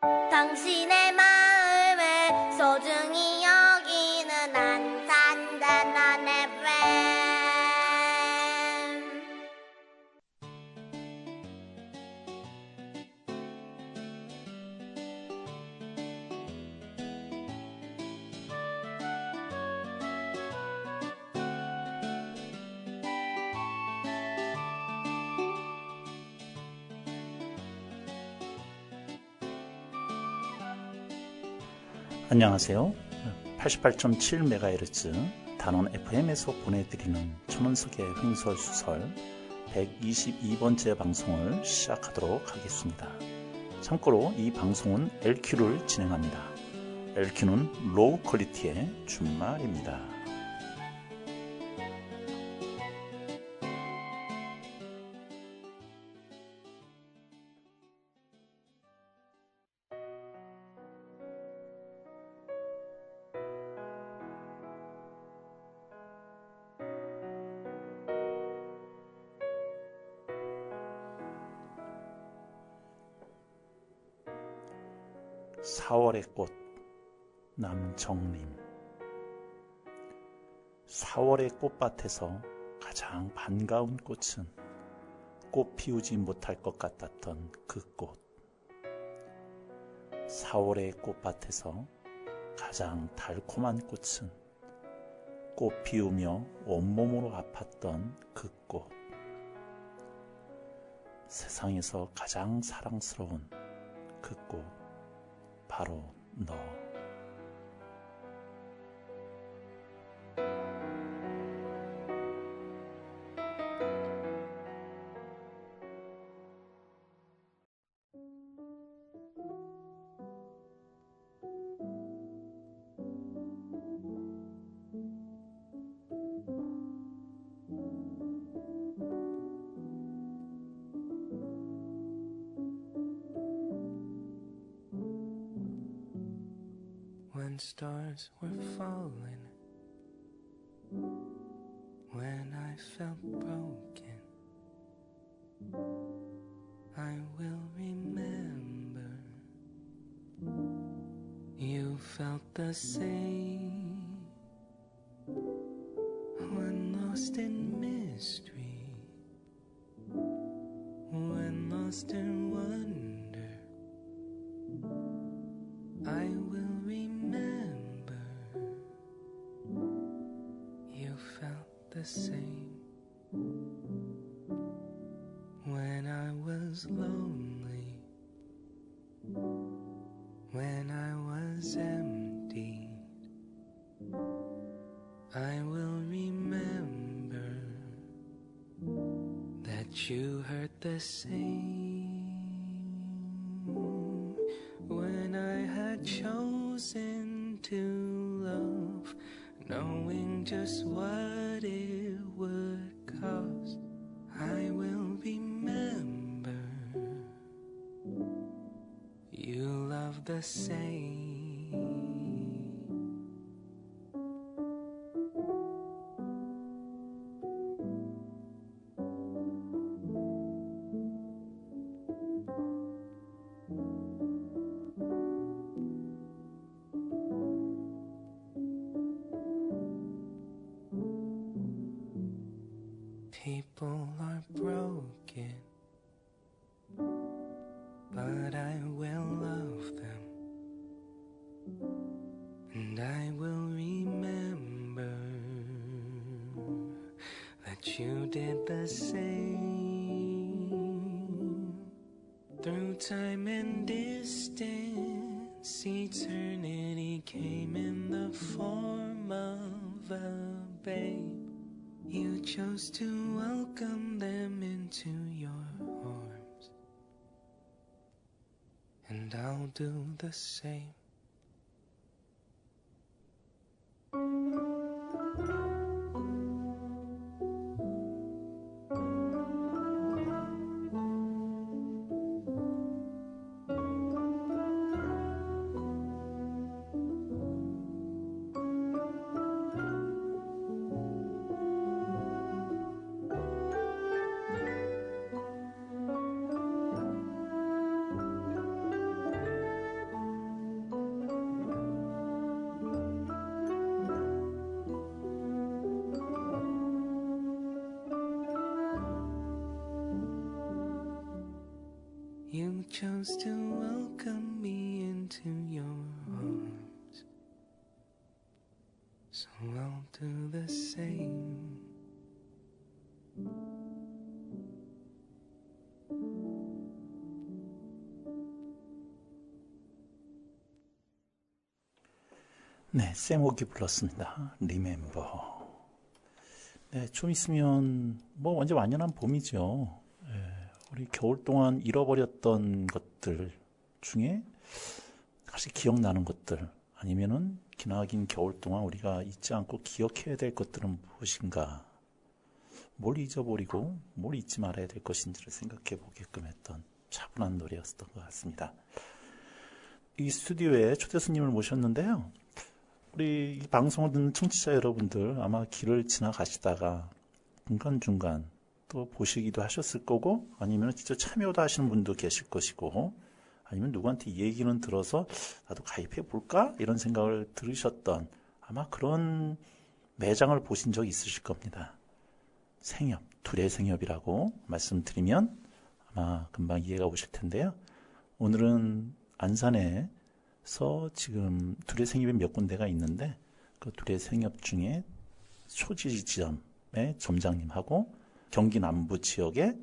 당신의 마음을 소중히 여기는 안산단한 FM. 안녕하세요. 88.7MHz 단원 FM에서 보내드리는 천원석의 횡설수설 122번째 방송을 시작하도록 하겠습니다. 참고로 이 방송은 LQ를 진행합니다. LQ는 로우 퀄리티의 준말입니다. (4월의) 꽃 남정림. 4월의 꽃밭에서 가장 반가운 꽃은 꽃 피우지 못할 것 같았던 그 꽃. 4월의 꽃밭에서 가장 달콤한 꽃은 꽃 피우며 온몸으로 아팠던 그 꽃. 세상에서 가장 사랑스러운 그 꽃, 바로 너. When stars were falling, when I felt broken, I will remember you felt the same. When lost in mystery, when lost in wonder, I will remember you felt the same. When I was lonely, when I was empty, I will remember that you hurt the same. When I had chosen to love, knowing just what it would cost, I will remember you love the same. People are broken, but I will love them, and I will remember that you did the same. Through time and distance, eternity came in the form of a babe. You chose to welcome them into your arms, and I'll do the same. You chose to welcome me into your arms, so I'll do the same. 네, 샘옥이 불렀습니다. 리멤버. 네, 좀 있으면 뭐 완전 완연한 봄이죠. 우리 겨울 동안 잃어버렸던 것들 중에 다시 기억나는 것들, 아니면은 기나긴 겨울 동안 우리가 잊지 않고 기억해야 될 것들은 무엇인가, 뭘 잊어버리고 뭘 잊지 말아야 될 것인지를 생각해 보게끔 했던 차분한 노래였던 것 같습니다. 이 스튜디오에 초대 손님을 모셨는데요. 우리 이 방송을 듣는 청취자 여러분들 아마 길을 지나가시다가 중간중간 또 보시기도 하셨을 거고, 아니면 진짜 참여도 하시는 분도 계실 것이고, 아니면 누구한테 얘기는 들어서 나도 가입해 볼까? 이런 생각을 들으셨던 아마 그런 매장을 보신 적 있으실 겁니다. 생협, 둘의 생협이라고 말씀드리면 아마 금방 이해가 오실 텐데요. 오늘은 안산에서 지금 둘의 생협이 몇 군데가 있는데, 그 둘의 생협 중에 소지 지점의 점장님하고 경기 남부 지역에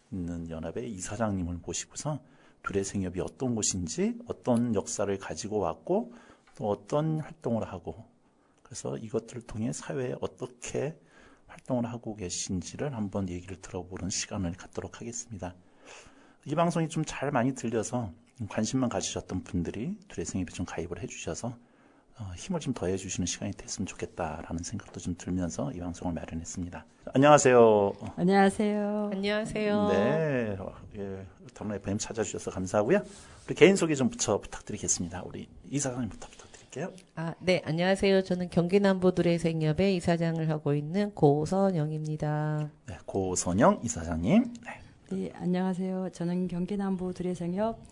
있는 연합의 이사장님을 모시고서 둘의 생협이 어떤 곳인지, 어떤 역사를 가지고 왔고, 또 어떤 활동을 하고, 그래서 이것들을 통해 사회에 어떻게 활동을 하고 계신지를 한번 얘기를 들어보는 시간을 갖도록 하겠습니다. 이 방송이 좀 잘 많이 들려서 관심만 가지셨던 분들이 둘의 생협에 좀 가입을 해주셔서 힘을 좀 더해 주시는 시간이 됐으면 좋겠다라는 생각도 좀 들면서 이 방송을 마련했습니다. 안녕하세요. 안녕하세요. 안녕하세요. 네, 다음 FM 찾아주셔서 감사하고요. 우리 개인 소개 좀 부탁드리겠습니다. 우리 이사장님부터 부탁드릴게요. 네, 안녕하세요. 저는 경기남부둘의 생협의 이사장을 하고 있는 고선영입니다. 네, 고선영 이사장님. 네, 안녕하세요. 저는 경기남부 둘의생협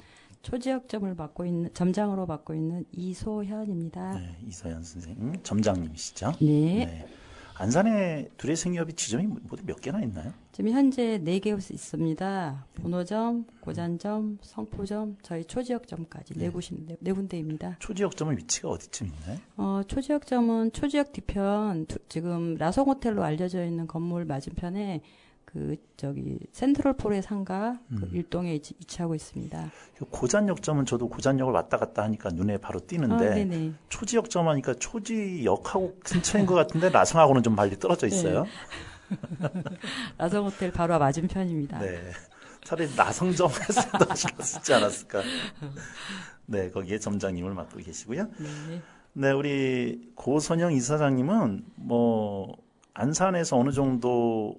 초지역점을 맡고 있는 점장으로 맡고 있는 이소현입니다. 네, 이소현 선생님, 점장님이시죠? 네. 네. 안산에 둘의 생협이 지점이 모두 몇 개나 있나요? 지금 현재 4개 있습니다. 본호점, 고잔점, 성포점, 저희 초지역점까지 네 군데입니다. 초지역점은 위치가 어디쯤 있나요? 초지역점은 초지역 뒤편 지금 라송호텔로 알려져 있는 건물 맞은편에 센트럴폴의 상가 일동에 위치하고 있습니다. 고잔역점은 저도 고잔역을 왔다 갔다 하니까 눈에 바로 띄는데, 초지역점 하니까 초지역하고 근처인 것 같은데 라성하고는 좀 멀리 떨어져 있어요. 네. 라성호텔 바로 맞은편입니다. 네. 차라리 라성점에서 더 하셨지 않았을까. 네, 거기에 점장님을 맡고 계시고요. 네, 우리 고선영 이사장님은 안산에서 어느 정도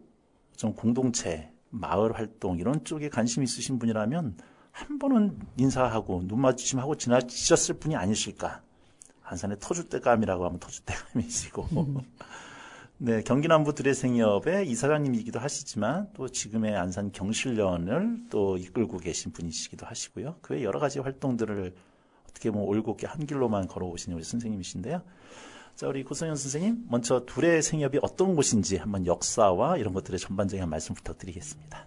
좀 공동체, 마을 활동 이런 쪽에 관심 있으신 분이라면 한 번은 인사하고 눈 마주침하고 지나치셨을 분이 아니실까. 안산의 터줏대감이라고 하면 터줏대감이시고 네, 경기남부 둘의 생협의 이사장님이기도 하시지만 또 지금의 안산 경실련을 또 이끌고 계신 분이시기도 하시고요. 그 외 여러 가지 활동들을 어떻게 올곧게 한 길로만 걸어오신 우리 선생님이신데요. 자, 우리 고선영 선생님, 먼저 둘의 생협이 어떤 곳인지 한번 역사와 이런 것들의 전반적인 말씀 부탁드리겠습니다.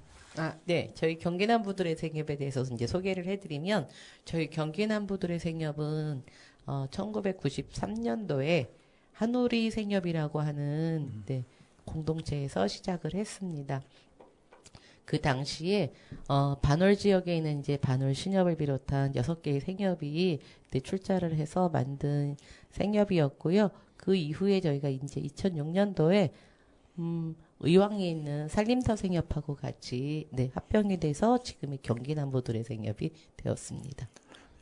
네. 저희 경기남부둘의 생협에 대해서 이제 소개를 해드리면, 저희 경기남부둘의 생협은 1993년도에 한우리 생협이라고 하는 공동체에서 시작을 했습니다. 그 당시에 반월 지역에 있는 이제 반월 신협을 비롯한 6개의 생협이 출자를 해서 만든 생협이었고요. 그 이후에 저희가 이제 2006년도에 의왕에 있는 산림터 생협하고 같이 합병이 돼서 지금의 경기남부둘의 생협이 되었습니다.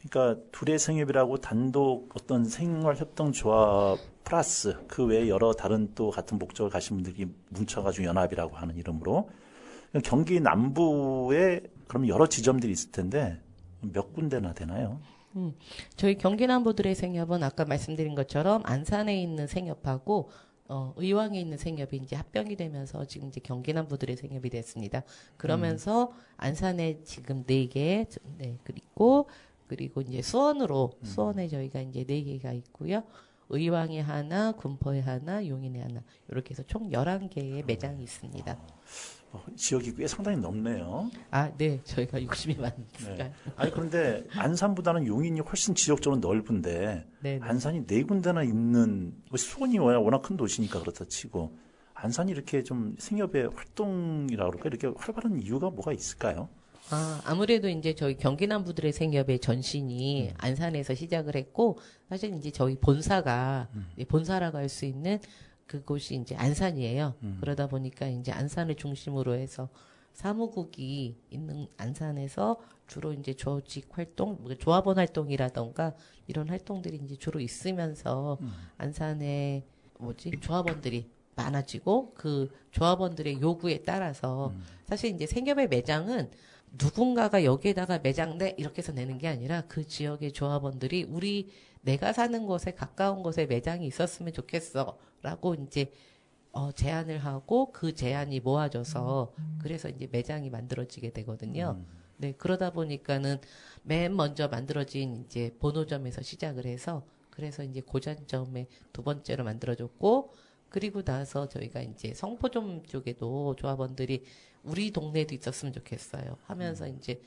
그러니까 둘의 생협이라고 단독 어떤 생활협동조합 플러스 그 외에 여러 다른 또 같은 목적을 가신 분들이 뭉쳐가지고 연합이라고 하는 이름으로, 경기 남부에 그럼 여러 지점들이 있을 텐데 몇 군데나 되나요? 저희 경기남부둘의 생협은 아까 말씀드린 것처럼 안산에 있는 생협하고 의왕에 있는 생협이 이제 합병이 되면서 지금 이제 경기남부둘의 생협이 됐습니다. 그러면서 안산에 지금 4개, 그리고 이제 수원에 저희가 이제 4개가 있고요. 의왕에 하나, 군포에 하나, 용인에 하나, 이렇게 해서 총 11개의 매장이 있습니다. 지역이 꽤 상당히 넓네요. 아, 네. 저희가 욕심이 많으니까. 네. 아니 그런데 안산보다는 용인이 훨씬 지역적으로 넓은데 네. 안산이 네 군데나 있는 뭐 수원이 워낙 큰 도시니까 그렇다 치고 안산이 이렇게 좀 생협의 활동이라 그럴까 이렇게 활발한 이유가 뭐가 있을까요? 아무래도 이제 저희 경기남부들의 생협의 전신이 안산에서 시작을 했고, 사실 이제 저희 본사가, 본사라고 할 수 있는 그곳이 이제 안산이에요. 그러다 보니까 이제 안산을 중심으로 해서 사무국이 있는 안산에서 주로 이제 조직 활동, 뭐 조합원 활동이라던가 이런 활동들이 이제 주로 있으면서 안산에 조합원들이 많아지고 그 조합원들의 요구에 따라서 사실 이제 생협의 매장은 누군가가 여기에다가 매장 내 이렇게 해서 내는 게 아니라 그 지역의 조합원들이 내가 사는 곳에 가까운 곳에 매장이 있었으면 좋겠어라고 이제 제안을 하고 그 제안이 모아져서 그래서 이제 매장이 만들어지게 되거든요. 네, 그러다 보니까는 맨 먼저 만들어진 이제 본호점에서 시작을 해서 그래서 이제 고잔점에 두 번째로 만들어졌고 그리고 나서 저희가 이제 성포점 쪽에도 조합원들이 우리 동네에도 있었으면 좋겠어요 하면서 이제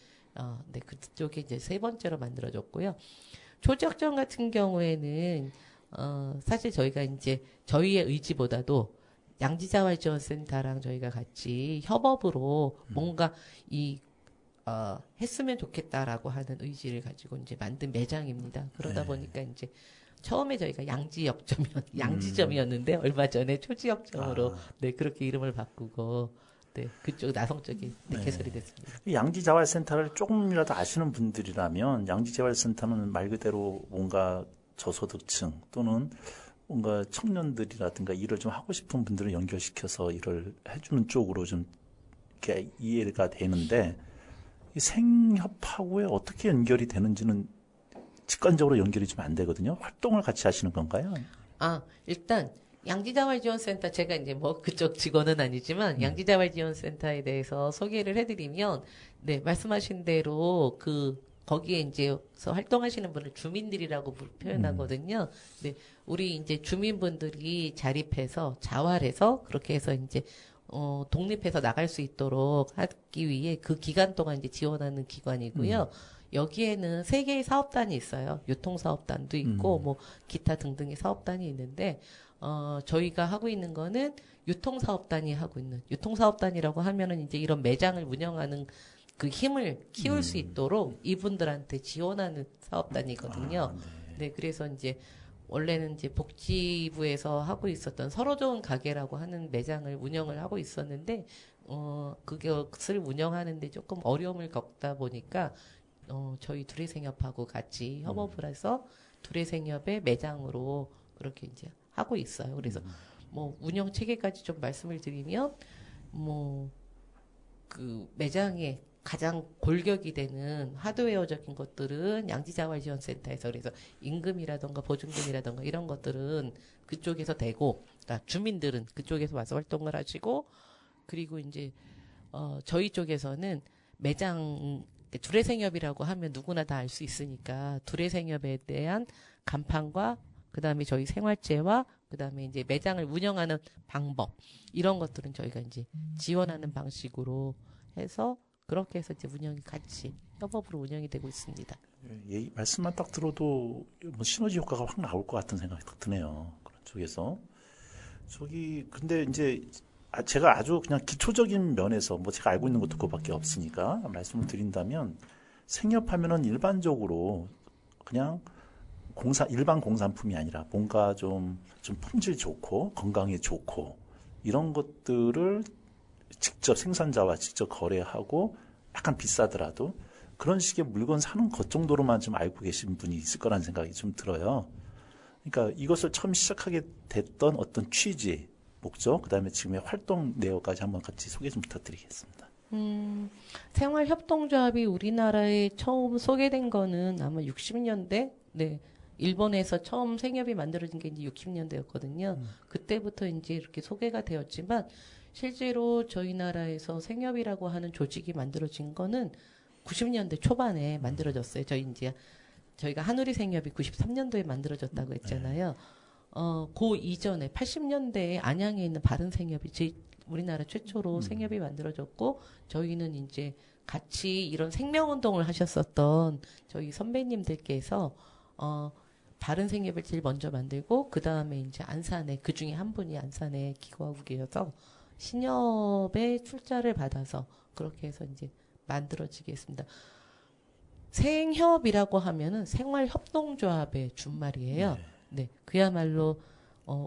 네, 그쪽에 이제 세 번째로 만들어졌고요. 초지역점 같은 경우에는 사실 저희가 이제 저희의 의지보다도 양지자활지원센터랑 저희가 같이 협업으로 뭔가 했으면 좋겠다라고 하는 의지를 가지고 이제 만든 매장입니다. 그러다 보니까 이제 처음에 저희가 양지점이었는데 얼마 전에 초지역점으로 네, 그렇게 이름을 바꾸고 네, 그쪽 나성 쪽에 네, 개설이 됐습니다. 양지자활센터를 조금이라도 아시는 분들이라면 양지자활센터는 말 그대로 뭔가 저소득층 또는 뭔가 청년들이라든가 일을 좀 하고 싶은 분들을 연결시켜서 일을 해주는 쪽으로 좀 이렇게 이해가 되는데 이 생협하고에 어떻게 연결이 되는지는 직관적으로 연결이 좀 안 되거든요. 활동을 같이 하시는 건가요? 일단 양지자활지원센터 제가 이제 뭐 그쪽 직원은 아니지만 양지자활지원센터에 대해서 소개를 해드리면 네 말씀하신 대로 거기에 이제 활동하시는 분을 주민들이라고 표현하거든요. 네 우리 이제 주민분들이 자립해서 자활해서 그렇게 해서 이제 독립해서 나갈 수 있도록 하기 위해 그 기간 동안 이제 지원하는 기관이고요. 여기에는 3개의 사업단이 있어요. 유통사업단도 있고, 뭐, 기타 등등의 사업단이 있는데, 저희가 하고 있는 거는 유통사업단이 하고 있는, 유통사업단이라고 하면은 이제 이런 매장을 운영하는 그 힘을 키울 수 있도록 이분들한테 지원하는 사업단이거든요. 네, 그래서 이제, 원래는 이제 복지부에서 하고 있었던 서로 좋은 가게라고 하는 매장을 운영을 하고 있었는데, 그것을 운영하는데 조금 어려움을 겪다 보니까, 저희 두레생협하고 같이 협업을 해서 두레생협의 매장으로 그렇게 이제 하고 있어요. 그래서 뭐 운영 체계까지 좀 말씀을 드리면 뭐 그 매장에 가장 골격이 되는 하드웨어적인 것들은 양지자활지원센터에서 그래서 임금이라던가 보증금이라던가 이런 것들은 그쪽에서 되고, 그러니까 주민들은 그쪽에서 와서 활동을 하시고, 그리고 이제 저희 쪽에서는 매장 두레생협이라고 하면 누구나 다 알 수 있으니까 두레생협에 대한 간판과 그다음에 저희 생활재와 그다음에 이제 매장을 운영하는 방법 이런 것들은 저희가 이제 지원하는 방식으로 해서 그렇게 해서 이제 운영이 같이 협업으로 운영이 되고 있습니다. 예, 말씀만 딱 들어도 뭐 시너지 효과가 확 나올 것 같은 생각이 딱 드네요. 그런 쪽에서 근데 이제 제가 아주 그냥 기초적인 면에서 뭐 제가 알고 있는 것도 그거밖에 없으니까 말씀을 드린다면 생협하면은 일반적으로 그냥 일반 공산품이 아니라 뭔가 좀 품질 좋고 건강에 좋고 이런 것들을 직접 생산자와 직접 거래하고 약간 비싸더라도 그런 식의 물건 사는 것 정도로만 좀 알고 계신 분이 있을 거라는 생각이 좀 들어요. 그러니까 이것을 처음 시작하게 됐던 어떤 취지, 목적, 그다음에 지금의 활동 내역까지 한번 같이 소개 좀 부탁드리겠습니다. 생활협동조합이 우리나라에 처음 소개된 거는 아마 60년대, 네, 일본에서 처음 생협이 만들어진 게 이제 60년대였거든요. 그때부터 이제 이렇게 소개가 되었지만 실제로 저희 나라에서 생협이라고 하는 조직이 만들어진 거는 90년대 초반에 만들어졌어요. 저희가 한우리 생협이 93년도에 만들어졌다고 했잖아요. 그 이전에 80년대에 안양에 있는 바른 생협이 우리나라 최초로 음. 생협이 만들어졌고 저희는 이제 같이 이런 생명운동을 하셨었던 저희 선배님들께서 바른 생협을 제일 먼저 만들고 그 다음에 이제 안산에 그 중에 한 분이 안산에 기거하고 계셔서 신협의 출자를 받아서 그렇게 해서 이제 만들어지게 했습니다. 생협이라고 하면은 생활협동조합의 준말이에요. 네, 그야말로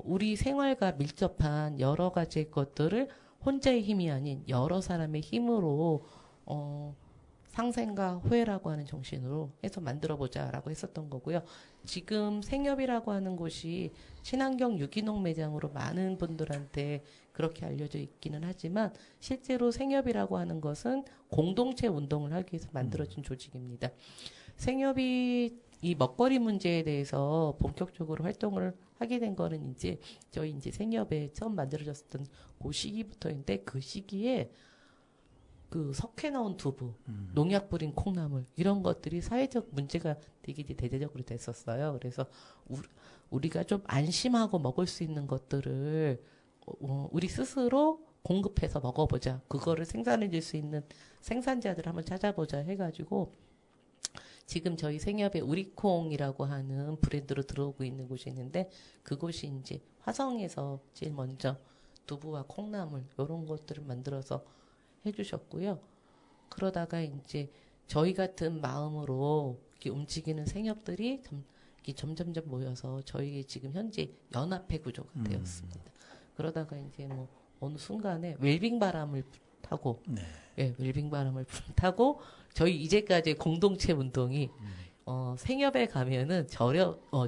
우리 생활과 밀접한 여러 가지 것들을 혼자의 힘이 아닌 여러 사람의 힘으로 상생과 호혜라고 하는 정신으로 해서 만들어보자라고 했었던 거고요. 지금 생협이라고 하는 곳이 친환경 유기농 매장으로 많은 분들한테 그렇게 알려져 있기는 하지만 실제로 생협이라고 하는 것은 공동체 운동을 하기 위해서 만들어진 조직입니다. 생협이 이 먹거리 문제에 대해서 본격적으로 활동을 하게 된 거는 이제 저희 이제 생협에 처음 만들어졌던 그 시기부터인데 그 시기에 그 석회 넣은 두부, 농약 뿌린 콩나물 이런 것들이 사회적 문제가 되게 이제 대대적으로 됐었어요. 그래서 우리가 좀 안심하고 먹을 수 있는 것들을 우리 스스로 공급해서 먹어보자. 그거를 생산해 줄 수 있는 생산자들을 한번 찾아보자 해가지고 지금 저희 생협에 우리콩이라고 하는 브랜드로 들어오고 있는 곳이 있는데 그곳이 이제 화성에서 제일 먼저 두부와 콩나물 이런 것들을 만들어서 해주셨고요. 그러다가 이제 저희 같은 마음으로 이렇게 움직이는 생협들이 점점점 모여서 저희 지금 현재 연합회 구조가 되었습니다. 그러다가 이제 뭐 어느 순간에 웰빙 바람을 타고, 네. 예, 웰빙 바람을 타고 저희 이제까지 공동체 운동이 생협에 가면은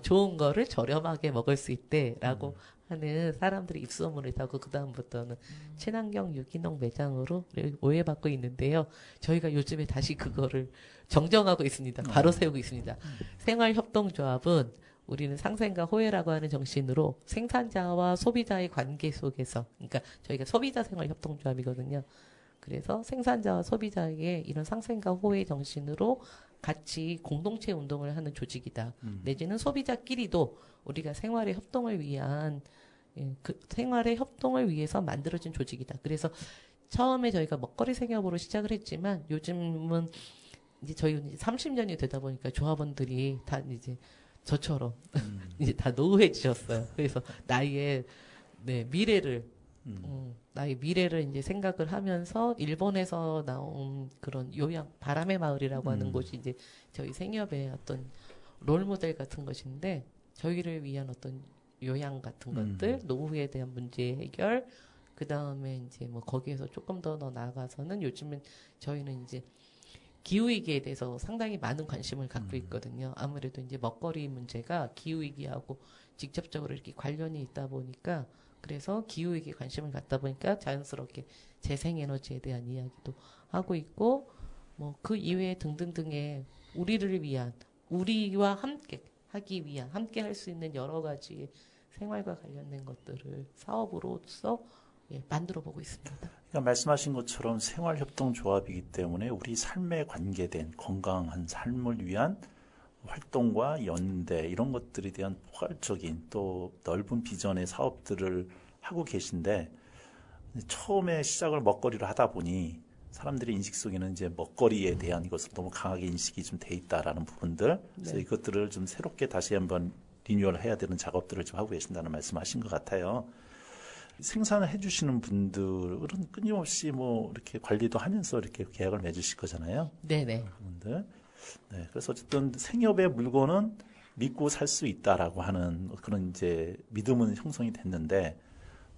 좋은 거를 저렴하게 먹을 수 있대라고 하는 사람들이 입소문을 타고 그다음부터는 친환경 유기농 매장으로 오해받고 있는데요. 저희가 요즘에 다시 그거를 정정하고 있습니다. 바로 세우고 있습니다. 생활협동조합은 우리는 상생과 호혜라고 하는 정신으로 생산자와 소비자의 관계 속에서, 그러니까 저희가 소비자 생활협동조합이거든요. 그래서 생산자와 소비자에게 이런 상생과 호혜 정신으로 같이 공동체 운동을 하는 조직이다. 내지는 소비자끼리도 우리가 생활의 협동을 위한 그 생활의 협동을 위해서 만들어진 조직이다. 그래서 처음에 저희가 먹거리 생협으로 시작을 했지만 요즘은 이제 저희 이제 30년이 되다 보니까 조합원들이 다 이제 저처럼 이제 다 노후해지셨어요. 그래서 나의 미래를 나의 미래를 이제 생각을 하면서 일본에서 나온 그런 요양 바람의 마을이라고 하는 곳이 이제 저희 생협의 어떤 롤 모델 같은 것인데 저희를 위한 어떤 요양 같은 것들, 노후에 대한 문제 해결, 그 다음에 이제 뭐 거기에서 조금 더 나아가서는 요즘은 저희는 이제 기후위기에 대해서 상당히 많은 관심을 갖고 있거든요. 아무래도 이제 먹거리 문제가 기후위기하고 직접적으로 이렇게 관련이 있다 보니까 그래서 기후위기에 관심을 갖다 보니까 자연스럽게 재생에너지에 대한 이야기도 하고 있고 뭐 그 이외에 등등등의 우리를 위한 우리와 함께 하기 위한 함께 할 수 있는 여러 가지 생활과 관련된 것들을 사업으로서 만들어 보고 있습니다. 그러니까 말씀하신 것처럼 생활협동조합이기 때문에 우리 삶에 관계된 건강한 삶을 위한 활동과 연대 이런 것들에 대한 포괄적인 또 넓은 비전의 사업들을 하고 계신데 처음에 시작을 먹거리로 하다 보니 사람들의 인식 속에는 이제 먹거리에 대한 것을 너무 강하게 인식이 좀 돼 있다라는 부분들 그래서 이것들을 좀 새롭게 다시 한번 리뉴얼 해야 되는 작업들을 좀 하고 계신다는 말씀하신 것 같아요. 생산을 해주시는 분들은 끊임없이 뭐 이렇게 관리도 하면서 이렇게 계약을 맺으실 거잖아요. 네네. 분들. 네, 그래서 어쨌든 생협의 물건은 믿고 살 수 있다라고 하는 그런 이제 믿음은 형성이 됐는데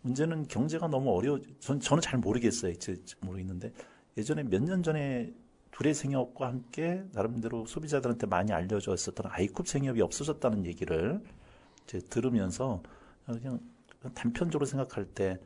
문제는 경제가 너무 저는 잘 모르겠어요. 모르겠는데 예전에 몇 년 전에 둘의 생협과 함께 나름대로 소비자들한테 많이 알려져 있었던 아이쿱 생협이 없어졌다는 얘기를 이제 들으면서 그냥 단편적으로 생각할 때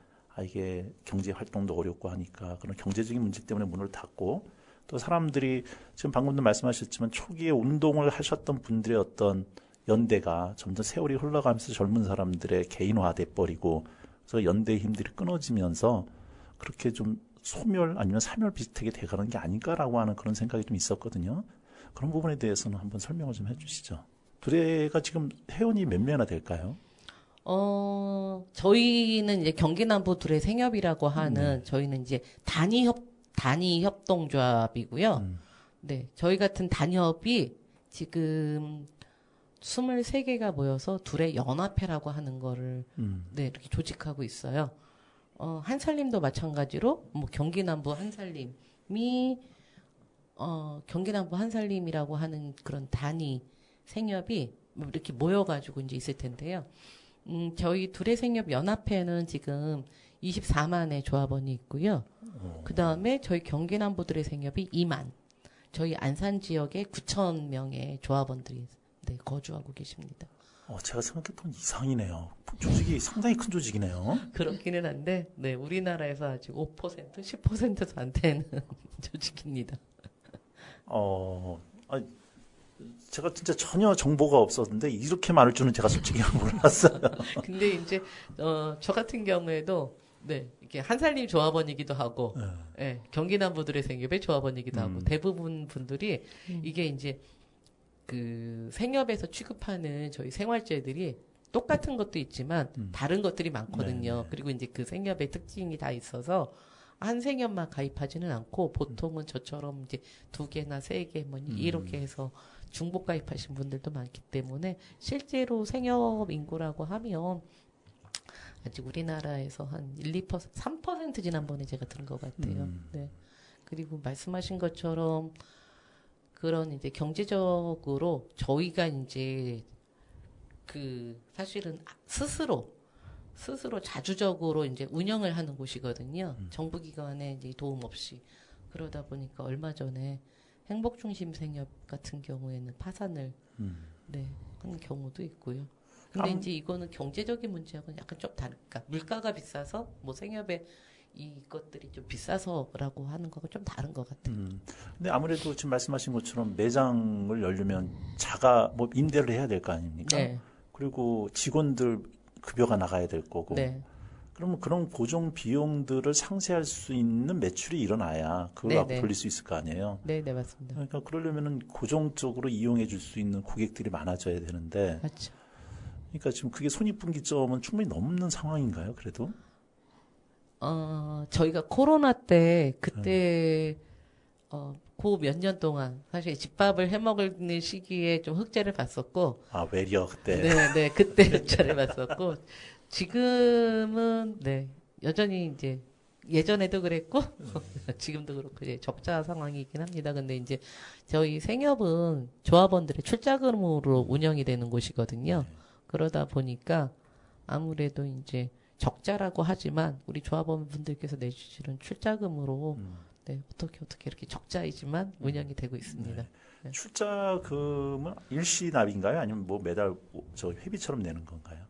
이게 경제 활동도 어렵고 하니까 그런 경제적인 문제 때문에 문을 닫고 또 사람들이 지금 방금도 말씀하셨지만 초기에 운동을 하셨던 분들의 어떤 연대가 점점 세월이 흘러가면서 젊은 사람들의 개인화돼 버리고 그래서 연대의 힘들이 끊어지면서 그렇게 좀 소멸 아니면 사멸 비슷하게 돼가는 게 아닐까라고 하는 그런 생각이 좀 있었거든요. 그런 부분에 대해서는 한번 설명을 좀 해주시죠. 두레가 지금 회원이 몇 명이나 될까요? 저희는 이제 경기남부 둘의 생협이라고 하는 저희는 이제 단위 협동조합이고요. 네, 저희 같은 단협이 지금 23개가 모여서 둘의 연합회라고 하는 거를 네, 이렇게 조직하고 있어요. 한살림도 마찬가지로 뭐 경기남부 한살림이 경기남부 한살림이라고 하는 그런 단위 생협이 뭐 이렇게 모여가지고 이제 있을 텐데요. 저희 둘의 생협 연합회는 지금 24만의 조합원이 있고요. 그 다음에 저희 경기남부들의 생협이 2만. 저희 안산 지역에 9천 명의 조합원들이 네, 거주하고 계십니다. 제가 생각했던 이상이네요. 조직이 상당히 큰 조직이네요. 그렇기는 한데, 네, 우리나라에서 아직 5%, 10%도 안 되는 조직입니다. 제가 진짜 전혀 정보가 없었는데 이렇게 많을 줄은 제가 솔직히 몰랐어요. 근데 이제 저 같은 경우에도 네 이렇게 한살림 조합원이기도 하고, 네, 경기남부들의 생협의 조합원이기도 하고 대부분 분들이 이게 이제 그 생협에서 취급하는 저희 생활재들이 똑같은 것도 있지만 다른 것들이 많거든요. 네네. 그리고 이제 그 생협의 특징이 다 있어서 한 생협만 가입하지는 않고 보통은 저처럼 이제 2개나 3개 뭐 이렇게 해서 중복 가입하신 분들도 많기 때문에 실제로 생협 인구라고 하면 아직 우리나라에서 한 1, 2%, 3% 지난번에 제가 들은 것 같아요. 네. 그리고 말씀하신 것처럼 그런 이제 경제적으로 저희가 이제 그 사실은 스스로 자주적으로 이제 운영을 하는 곳이거든요. 정부기관의 이제 도움 없이. 그러다 보니까 얼마 전에 행복중심생협 같은 경우에는 파산을 네, 하는 경우도 있고요. 근데 이제 이거는 경제적인 문제하고는 약간 좀 다르니까 물가가 비싸서 뭐 생협에 이것들이 좀 비싸서라고 하는 거가 좀 다른 것 같아요. 근데 아무래도 지금 말씀하신 것처럼 매장을 열려면 뭐 임대를 해야 될 거 아닙니까? 네. 그리고 직원들 급여가 나가야 될 거고. 네. 그러면 그런 고정 비용들을 상쇄할 수 있는 매출이 일어나야 그걸 갖고 네네. 돌릴 수 있을 거 아니에요. 네, 네, 맞습니다. 그러니까 그러려면은 고정적으로 이용해 줄 수 있는 고객들이 많아져야 되는데. 맞죠. 그러니까 지금 그게 손익분기점은 충분히 넘는 상황인가요, 그래도? 저희가 코로나 때 그때 그 몇 년 동안 사실 집밥을 해 먹는 시기에 좀 흑자를 봤었고, 외려 그때. 네, 네, 그때 흑자를 봤었고, 지금은 네 여전히 이제 예전에도 그랬고 지금도 그렇고 이제 적자 상황이긴 합니다. 근데 이제 저희 생협은 조합원들의 출자금으로 운영이 되는 곳이거든요. 그러다 보니까 아무래도 이제 적자라고 하지만 우리 조합원 분들께서 내주시는 출자금으로 네, 어떻게 이렇게 적자이지만 운영이 되고 있습니다. 네. 출자금은 일시납인가요? 아니면 뭐 매달 저 회비처럼 내는 건가요?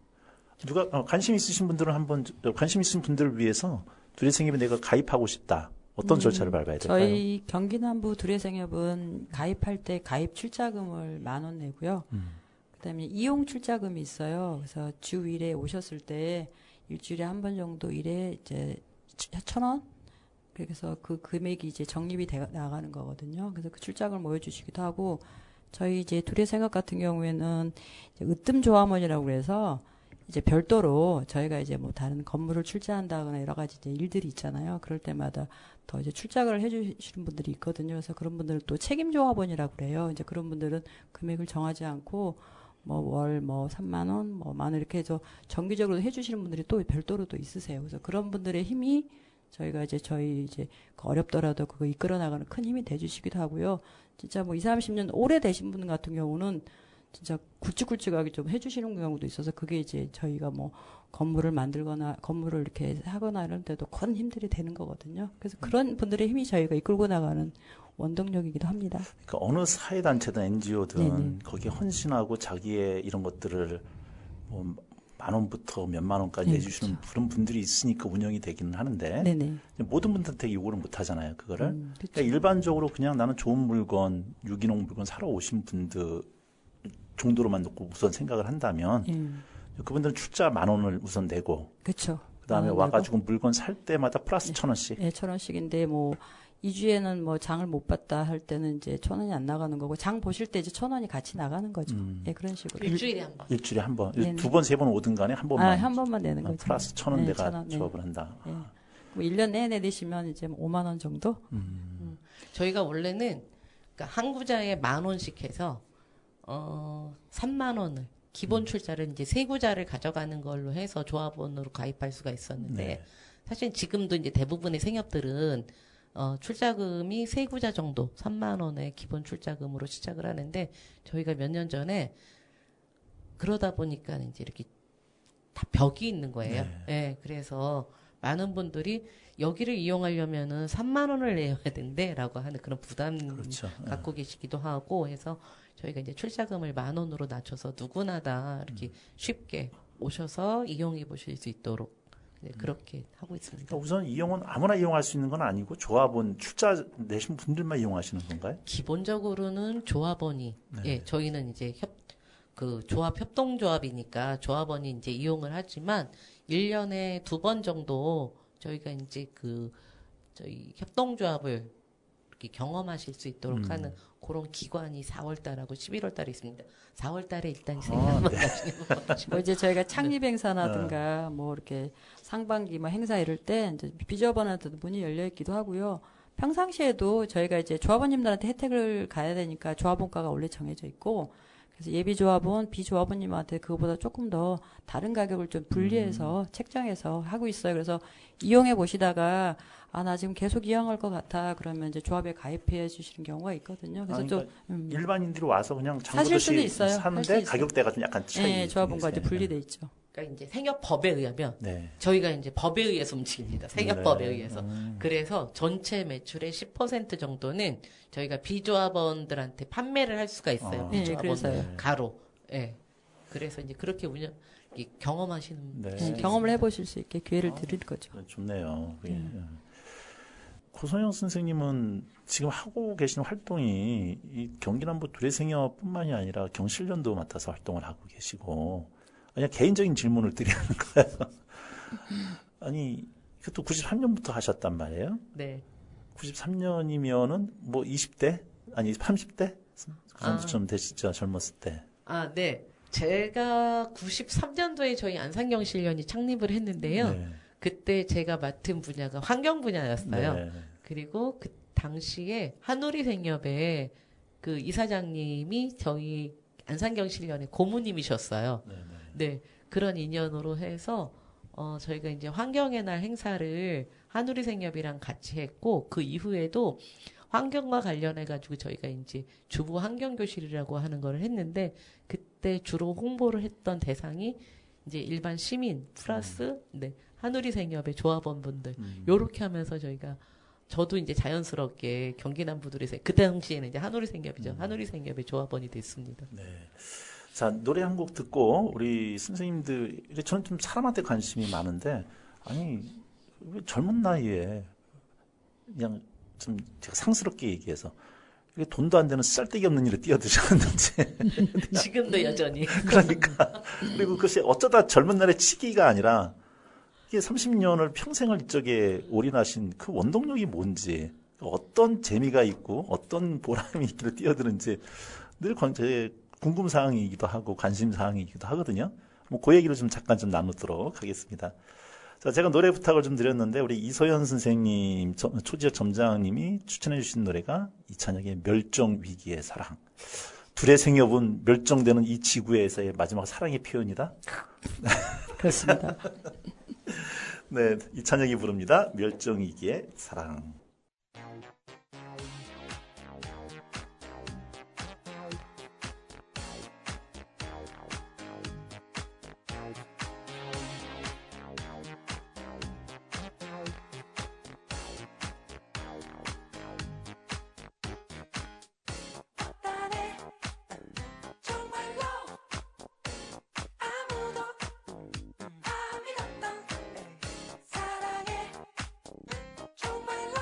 누가 관심 있으신 분들은 한번 관심 있으신 분들을 위해서 두레생협에 내가 가입하고 싶다. 어떤 절차를 밟아야 될까요? 저희 경기남부 두레생협은 가입할 때 가입 출자금을 10,000원 내고요. 그다음에 이용 출자금이 있어요. 그래서 주 1회 오셨을 때 일주일에 한 번 정도 일에 이제 1,000원? 그래서 그 금액이 이제 적립이 나가는 거거든요. 그래서 그 출자금을 모여주시기도 하고, 저희 이제 두레생협 같은 경우에는 이제 으뜸 조합원이라고 그래서 이제 별도로 저희가 이제 뭐 다른 건물을 출자한다거나 여러 가지 이제 일들이 있잖아요. 그럴 때마다 더 이제 출자를 해주시는 분들이 있거든요. 그래서 그런 분들은 또 책임 조합원이라고 그래요. 이제 그런 분들은 금액을 정하지 않고 뭐 월 3만 원, 뭐 10,000원 이렇게 해서 정기적으로 해주시는 분들이 또 별도로 또 있으세요. 그래서 그런 분들의 힘이 저희가 이제 어렵더라도 그거 이끌어 나가는 큰 힘이 돼주시기도 하고요. 진짜 뭐 20, 30년 오래 되신 분 같은 경우는 진짜 굵직굵직하게 좀 해주시는 경우도 있어서 그게 이제 저희가 뭐 건물을 만들거나 건물을 이렇게 하거나 이런 데도 큰 힘들이 되는 거거든요. 그래서 그런 분들의 힘이 저희가 이끌고 나가는 원동력이기도 합니다. 그러니까 어느 사회단체든 NGO든 네네. 거기에 헌신하고 자기의 이런 것들을 뭐 10,000원부터 몇만 원까지 네, 내주시는 그런 분들이 있으니까 운영이 되기는 하는데 네네. 모든 분들한테 요구를 못 하잖아요, 그거를. 그쵸. 그러니까 일반적으로 그냥 나는 좋은 물건, 유기농 물건 사러 오신 분들 정도로만 놓고 우선 생각을 한다면 그분들은 출자 10,000원을 우선 내고 그렇죠. 그다음에 와가지고 물건 살 때마다 플러스 1,000원씩. 네, 1,000원씩인데 뭐 2주에는 뭐 장을 못 봤다 할 때는 이제 1,000원이 안 나가는 거고 장 보실 때 이제 1,000원이 같이 나가는 거죠. 예, 그런 식으로. 일주일에 한 번. 일주일에 한 번. 네네. 두 번, 세 번 오든 간에 한 번만. 한 번만 내는 거죠. 플러스 1,000원 네, 내가 1,000원, 네. 조합을 한다. 예. 뭐 1년 내내 내시면 이제 5만 원 정도? 저희가 원래는 그러니까 한 구자에 10,000원씩 해서 3만 원을 기본 출자를 이제 세 구자를 가져가는 걸로 해서 조합원으로 가입할 수가 있었는데 네. 사실 지금도 이제 대부분의 생협들은 출자금이 세 구자 정도 3만 원의 기본 출자금으로 시작을 하는데 저희가 몇 년 전에 그러다 보니까 이제 이렇게 다 벽이 있는 거예요. 예, 그래서 많은 분들이 여기를 이용하려면은 3만 원을 내야 된대라고 하는 그런 부담 그렇죠. 갖고 계시기도 하고 해서 저희가 이제 출자금을 10,000원으로 낮춰서 누구나 다 이렇게 쉽게 오셔서 이용해 보실 수 있도록 네, 그렇게 하고 있습니다. 그러니까 우선 이용은 아무나 이용할 수 있는 건 아니고 조합원 출자 내신 분들만 이용하시는 건가요? 기본적으로는 조합원이 예, 저희는 이제 조합 협동조합이니까 조합원이 이제 이용을 하지만 1년에 2번 정도 저희가 이제 저희 협동조합을 이렇게 경험하실 수 있도록 하는 그런 기관이 4월달하고 11월달에 있습니다. 4월달에 일단 생각만 하시는 뭐 이제 저희가 창립 행사라든가 뭐 이렇게 상반기 뭐 행사 이럴 때 이제 비조합원한테도 문이 열려 있기도 하고요. 평상시에도 저희가 이제 조합원님들한테 혜택을 가야 되니까 조합원가가 원래 정해져 있고 그래서 예비 조합원, 비조합원님한테 그거보다 조금 더 다른 가격을 좀 분리해서 책정해서 하고 있어요. 그래서 이용해 보시다가 나 지금 계속 이용할 것 같아. 그러면 이제 조합에 가입해 주시는 경우가 있거든요. 그래서 그러니까 좀 일반인들이 와서 그냥 사실 수는 장보듯이 있어요. 할수 사는데 있어요. 가격대가 좀 약간 차이. 네, 조합원과 이제 분리돼 있죠. 그러니까 이제 생협법에 의하면 네. 저희가 이제 법에 의해서 움직입니다. 생협법에 네. 의해서. 그래서 전체 매출의 10% 정도는 저희가 비조합원들한테 판매를 할 수가 있어요. 네, 비조합원 그래서요. 가로. 예. 그래서 이제 그렇게 경험하시는 네. 분들이 경험을 있습니다. 해보실 수 있게 기회를 드릴 거죠. 좋네요. 그게. 고선영 선생님은 지금 하고 계신 활동이 이 경기남부 두레생협뿐만이 아니라 경실련도 맡아서 활동을 하고 계시고 그냥 개인적인 질문을 드리는 거예요. 아니 그것도 93년부터 하셨단 말이에요. 네. 93년이면은 뭐 20대 아니 30대 그 정도쯤 되시죠 젊었을 때. 네. 제가 93년도에 저희 안산경실련이 창립을 했는데요. 네. 그때 제가 맡은 분야가 환경 분야였어요. 네. 그리고 그 당시에 한우리생협의 그 이사장님이 저희 안산경실련의 고모님이셨어요. 네. 그런 인연으로 해서 저희가 이제 환경의 날 행사를 한우리생협이랑 같이 했고 그 이후에도 환경과 관련해 가지고 저희가 이제 주부 환경교실이라고 하는 걸 했는데 그때 주로 홍보를 했던 대상이 이제 일반 시민 플러스 네, 한우리생협의 조합원분들 요렇게 하면서 저도 이제 자연스럽게 경기남부들에서 그 당시에는 이제 한우리생협이죠. 한우리생협의 조합원이 됐습니다. 네. 자, 노래 한 곡 듣고 우리 선생님들 저는 좀 사람한테 관심이 많은데 아니 왜 젊은 나이에 그냥 좀 제가 상스럽게 얘기해서 이게 돈도 안 되는 쓸데기 없는 일에 뛰어드셨는지 지금도 여전히 그러니까 그리고 그것이 어쩌다 젊은 날에 치기가 아니라 이게 30년을 평생을 이쪽에 올인하신 그 원동력이 뭔지 어떤 재미가 있고 어떤 보람이 있기를 뛰어드는지 늘 제 궁금 사항이기도 하고 관심 사항이기도 하거든요. 뭐 그 얘기를 좀 잠깐 좀 나누도록 하겠습니다. 자, 제가 노래 부탁을 좀 드렸는데 우리 이소연 선생님, 초지역 점장님이 추천해 주신 노래가 이찬혁의 멸종 위기의 사랑. 둘의 생협은 멸종되는 이 지구에서의 마지막 사랑의 표현이다. 그렇습니다. 네, 이찬혁이 부릅니다. 멸종 위기의 사랑. 아무도 안 믿었던 사랑에 정말로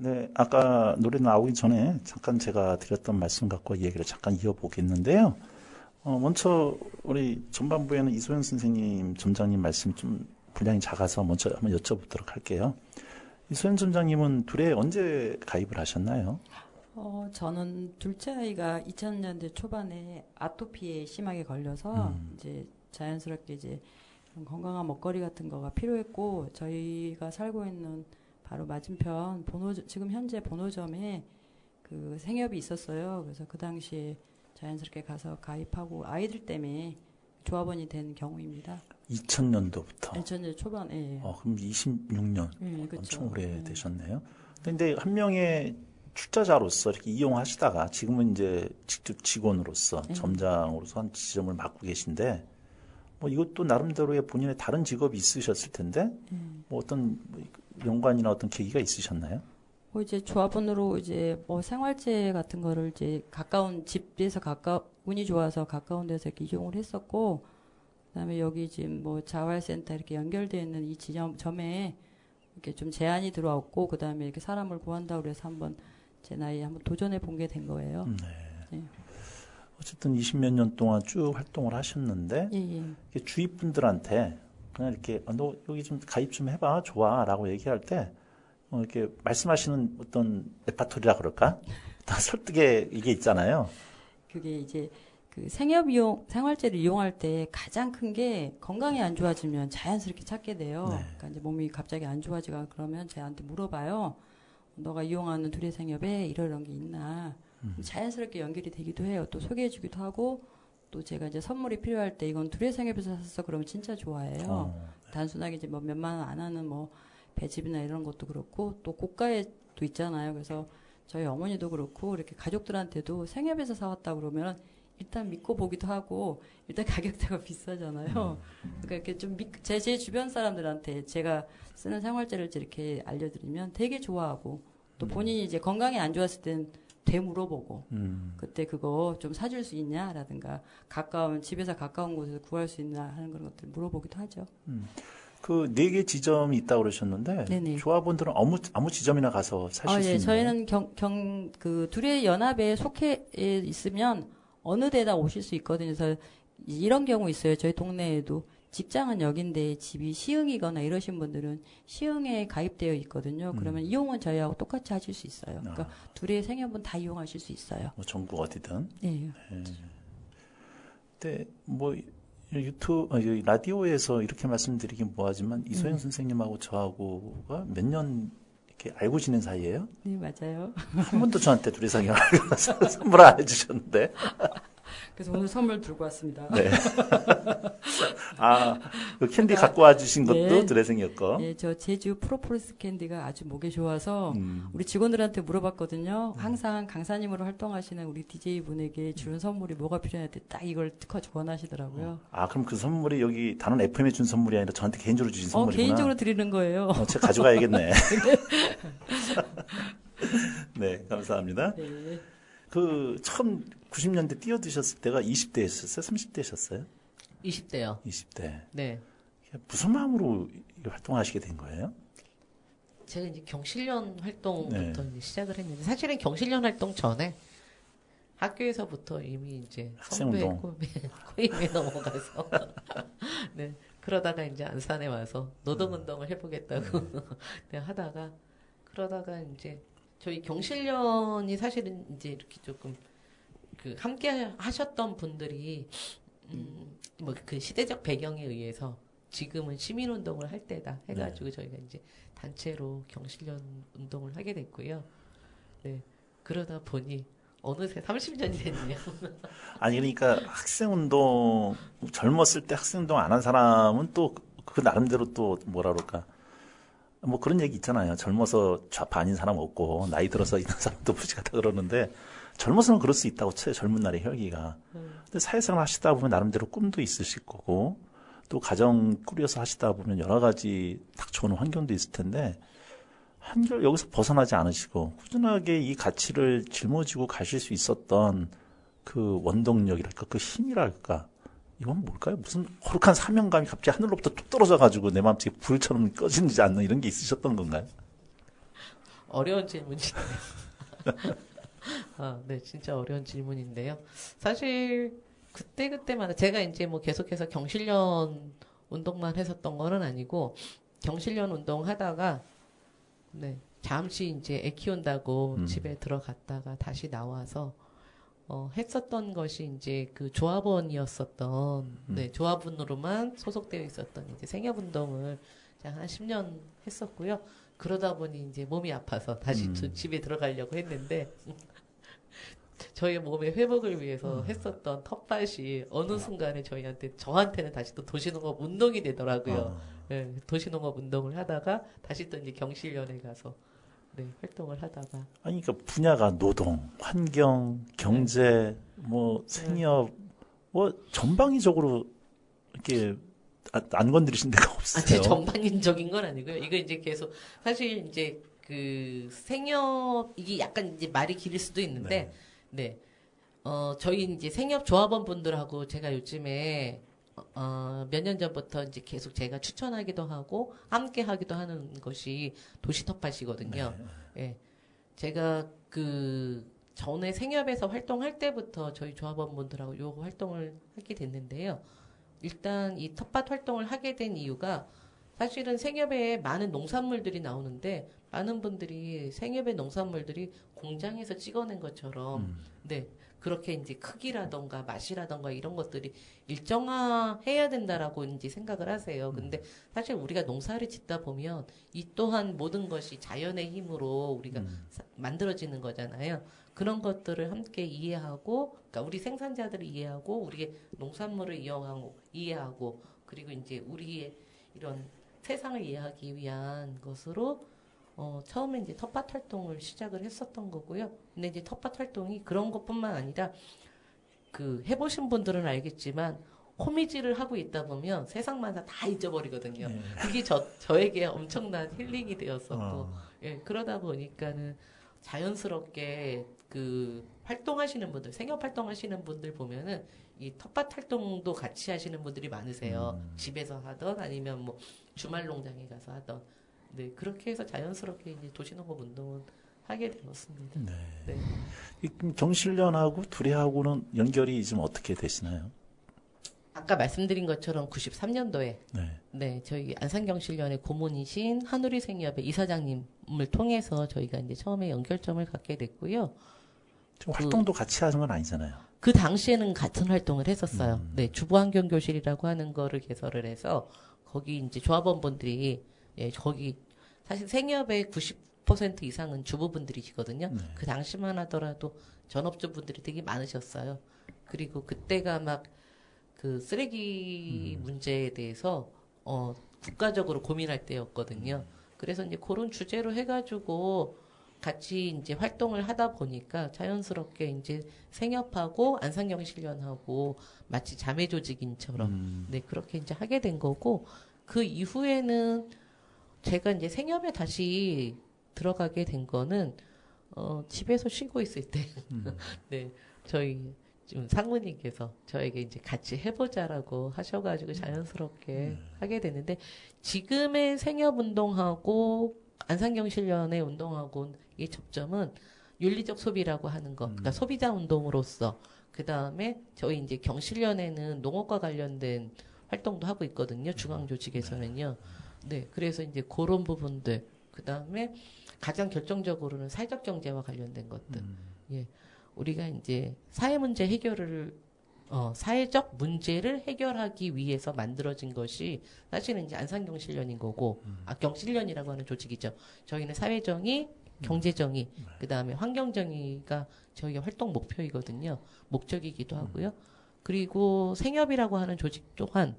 네, 아까 노래 나오기 전에 잠깐 제가 드렸던 말씀 갖고 얘기를 잠깐 이어보겠는데요. 먼저 우리 전반부에는 이소연 선생님, 점장님 말씀이 좀 분량이 작아서 먼저 한번 여쭤보도록 할게요. 이소연 점장님은 둘에 언제 가입을 하셨나요? 저는 둘째 아이가 2000년대 초반에 아토피에 심하게 걸려서 이제 자연스럽게 이제 그런 건강한 먹거리 같은 거가 필요했고 저희가 살고 있는 바로 맞은편 지금 현재 본호점에 그 생협이 있었어요. 그래서 그 당시에 자연스럽게 가서 가입하고 아이들 때문에 조합원이 된 경우입니다. 2000년도부터. 2000년 초반에. 그럼 26년. 그렇죠. 엄청 오래 되셨네요. 근데 한 명의 출자자로서 이렇게 이용하시다가 지금은 이제 직접 직원으로서 점장으로서 한 지점을 맡고 계신데 뭐 이것도 나름대로의 본인의 다른 직업이 있으셨을 텐데 뭐 어떤 연관이나 어떤 계기가 있으셨나요? 이제 조합원으로 이제 뭐 생활재 같은 거를 이제 가까운 집에서 운이 좋아서 가까운 데서 이렇게 이용을 했었고, 그다음에 여기 지금 뭐 자활센터 이렇게 연결되어 있는 이 점에 이렇게 좀 제한이 들어왔고, 그다음에 이렇게 사람을 구한다고 그래서 한번 제 나이에 한번 도전해 본 게 된 거예요. 네. 네. 어쨌든 20몇 년 동안 쭉 활동을 하셨는데 이렇게 주위 분들한테 그냥 이렇게 너 여기 좀 가입 좀 해봐 좋아라고 얘기할 때 이렇게 말씀하시는 어떤 레파토리라 그럴까? 다 설득의 이게 있잖아요. 그게 이제 그 생활재를 이용할 때 가장 큰 게 건강이 안 좋아지면 자연스럽게 찾게 돼요. 네. 그러니까 이제 몸이 갑자기 안 좋아지거나 그러면 저한테 물어봐요. 너가 이용하는 두뇌 생협에 이런 게 있나? 자연스럽게 연결이 되기도 해요. 또 소개해주기도 하고 또 제가 이제 선물이 필요할 때 이건 두뇌 생협에서 샀어 그러면 진짜 좋아해요. 단순하게 이제 뭐 몇만 원 안 하는 뭐 배즙이나 이런 것도 그렇고 또 고가에도 있잖아요. 그래서 저희 어머니도 그렇고 이렇게 가족들한테도 생협에서 사왔다 그러면 일단 믿고 보기도 하고 일단 가격대가 비싸잖아요. 그러니까 이렇게 좀 제 주변 사람들한테 제가 쓰는 생활재를 이렇게 알려드리면 되게 좋아하고 또 본인이 이제 건강이 안 좋았을 땐 되물어보고 그때 그거 좀 사줄 수 있냐라든가 집에서 가까운 곳에서 구할 수 있나 하는 그런 것들 물어보기도 하죠. 그 4개 지점이 있다고 그러셨는데 네네. 조합원들은 아무 지점이나 가서 사실 수 예, 있는 저희는 그 두뇌 연합에 속해 있으면 어느 데다 오실 수 있거든요. 그래서 이런 경우 있어요. 저희 동네에도 직장은 여긴데 집이 시흥이거나 이러신 분들은 시흥에 가입되어 있거든요. 그러면 이용은 저희하고 똑같이 하실 수 있어요. 그러니까 두뇌 생협은 다 이용하실 수 있어요. 뭐 전국 어디든. 네. 근데 뭐 라디오에서 이렇게 말씀드리긴 뭐하지만 이소영 선생님하고 저하고가 몇 년 이렇게 알고 지낸 사이예요? 네, 맞아요. 한 번도 저한테 둘이 상의를 선물 안 해주셨는데. 그래서 오늘 선물 들고 왔습니다. 네. 그 캔디 갖고 와주신 것도 네. 드레생이었고. 네, 저 제주 프로폴리스 캔디가 아주 목에 좋아서 우리 직원들한테 물어봤거든요. 항상 강사님으로 활동하시는 우리 DJ 분에게 주는 선물이 뭐가 필요할 때 딱 이걸 특허 원하시더라고요. 그럼 그 선물이 여기 다른 FM에 준 선물이 아니라 저한테 개인적으로 주신 선물이구나. 개인적으로 드리는 거예요. 제가 가져가야겠네. 네, 감사합니다. 네. 그 처음 90년대 뛰어드셨을 때가 20대였었어요? 30대셨어요? 20대요. 20대. 네. 무슨 마음으로 활동하시게 된 거예요? 제가 이제 경실련 활동부터 네. 이제 시작을 했는데 사실은 경실련 활동 전에 학교에서부터 이미 이제 학생운동. 코임에 넘어가서 네. 그러다가 이제 안산에 와서 노동운동을 해보겠다고 네, 하다가 그러다가 이제 저희 경실련이 사실은 이제 이렇게 조금 그 함께 하셨던 분들이 뭐 그 시대적 배경에 의해서 지금은 시민운동을 할 때다 해가지고 저희가 이제 단체로 경실련 운동을 하게 됐고요. 네. 그러다 보니 어느새 30년이 됐네요. 아니 그러니까 학생운동 젊었을 때 학생운동 안 한 사람은 또 그 나름대로 또 뭐라 그럴까 뭐 그런 얘기 있잖아요. 젊어서 좌파 아닌 사람 없고 나이 들어서 있는 사람도 무지 같다 그러는데 젊어서는 그럴 수 있다고 쳐요. 젊은 날의 혈기가. 근데 사회생활 하시다 보면 나름대로 꿈도 있으실 거고 또 가정 꾸려서 하시다 보면 여러 가지 닥쳐오는 환경도 있을 텐데 한결 여기서 벗어나지 않으시고 꾸준하게 이 가치를 짊어지고 가실 수 있었던 그 원동력이랄까 그 힘이랄까 이건 뭘까요? 무슨 거룩한 사명감이 갑자기 하늘로부터 툭 떨어져 가지고 내 마음속에 불처럼 꺼지지 않는 이런 게 있으셨던 건가요? 어려운 질문이네요. 네, 진짜 어려운 질문인데요. 사실 그때마다 제가 이제 뭐 계속해서 경실련 운동만 했었던 거는 아니고 경실련 운동 하다가 네, 잠시 이제 애 키운다고 집에 들어갔다가 다시 나와서 했었던 것이 이제 그 조합원이었었던 네, 조합원으로만 소속되어 있었던 이제 생협운동을 한 10년 했었고요. 그러다 보니 이제 몸이 아파서 다시 집에 들어가려고 했는데 저희 몸의 회복을 위해서 했었던 텃밭이 어느 순간에 저한테는 다시 또 도시농업 운동이 되더라고요. 네, 도시농업 운동을 하다가 다시 또 이제 경실련에 가서 네, 활동을 하다가. 아니, 그러니까 분야가 노동, 환경, 경제, 뭐 생협, 뭐 전방위적으로 이렇게 안 건드리신 데가 없어요. 제 전반적인 건 아니고요. 이거 이제 계속 사실 이제 그 생협 이게 약간 이제 말이 길일 수도 있는데, 네, 저희 이제 생협 조합원 분들하고 제가 요즘에 몇 년 전부터 이제 계속 제가 추천하기도 하고 함께 하기도 하는 것이 도시 텃밭이거든요. 예. 제가 그 전에 생협에서 활동할 때부터 저희 조합원분들하고 요 활동을 하게 됐는데요. 일단 이 텃밭 활동을 하게 된 이유가 사실은 생협에 많은 농산물들이 나오는데 많은 분들이 생협의 농산물들이 공장에서 찍어낸 것처럼 네. 그렇게 이제 크기라던가 맛이라던가 이런 것들이 일정화해야 된다라고 이제 생각을 하세요. 근데 사실 우리가 농사를 짓다 보면 이 또한 모든 것이 자연의 힘으로 우리가 만들어지는 거잖아요. 그런 것들을 함께 이해하고, 그러니까 우리 생산자들을 이해하고, 우리의 농산물을 이해하고, 그리고 이제 우리의 이런 세상을 이해하기 위한 것으로 처음에 이제 텃밭 활동을 시작을 했었던 거고요. 근데 이제 텃밭 활동이 그런 것뿐만 아니라 그 해보신 분들은 알겠지만 호미질을 하고 있다 보면 세상만사 다 잊어버리거든요. 그게 저에게 엄청난 힐링이 되었었고, 예, 그러다 보니까는 자연스럽게 그 활동하시는 분들, 생협 활동하시는 분들 보면은 이 텃밭 활동도 같이 하시는 분들이 많으세요. 집에서 하던 아니면 뭐 주말 농장에 가서 하던. 네, 그렇게 해서 자연스럽게 이제 도시농업 운동은 하게 되었습니다. 네. 네. 그럼 경실련하고 둘이하고는 연결이 좀 어떻게 되시나요? 아까 말씀드린 것처럼 93년도에 네, 저희 안산경실련의 고문이신 한우리 생협의 이사장님을 통해서 저희가 이제 처음에 연결점을 갖게 됐고요. 활동도 같이 하는 건 아니잖아요. 그 당시에는 같은 활동을 했었어요. 네, 주부환경교실이라고 하는 거를 개설을 해서 거기 이제 조합원분들이 예, 거기 사실 생협의 90% 이상은 주부분들이시거든요. 그 당시만 하더라도 전업주분들이 되게 많으셨어요. 그리고 그때가 막 그 쓰레기 문제에 대해서 국가적으로 고민할 때였거든요. 그래서 이제 그런 주제로 해가지고 같이 이제 활동을 하다 보니까 자연스럽게 이제 생협하고 안산경실련하고 마치 자매 조직인처럼 네, 그렇게 이제 하게 된 거고, 그 이후에는 제가 이제 생협에 다시 들어가게 된 거는 집에서 쉬고 있을 때 네, 저희 지금 상무님께서 저에게 이제 같이 해보자라고 하셔가지고 자연스럽게 하게 됐는데, 지금의 생협 운동하고 안산경실련의 운동하고 이 접점은 윤리적 소비라고 하는 것, 그러니까 소비자 운동으로서, 그 다음에 저희 이제 경실련에는 농업과 관련된 활동도 하고 있거든요. 중앙조직에서는요. 네, 그래서 이제 그런 부분들, 그 다음에 가장 결정적으로는 사회적 경제와 관련된 것들. 예, 우리가 이제 사회적 문제를 해결하기 위해서 만들어진 것이 사실은 이제 안산경실련인 거고, 경실련이라고 하는 조직이죠. 저희는 사회정의, 경제정의, 그 다음에 환경정의가 저희의 활동 목표이거든요. 목적이기도 하고요. 그리고 생협이라고 하는 조직 또한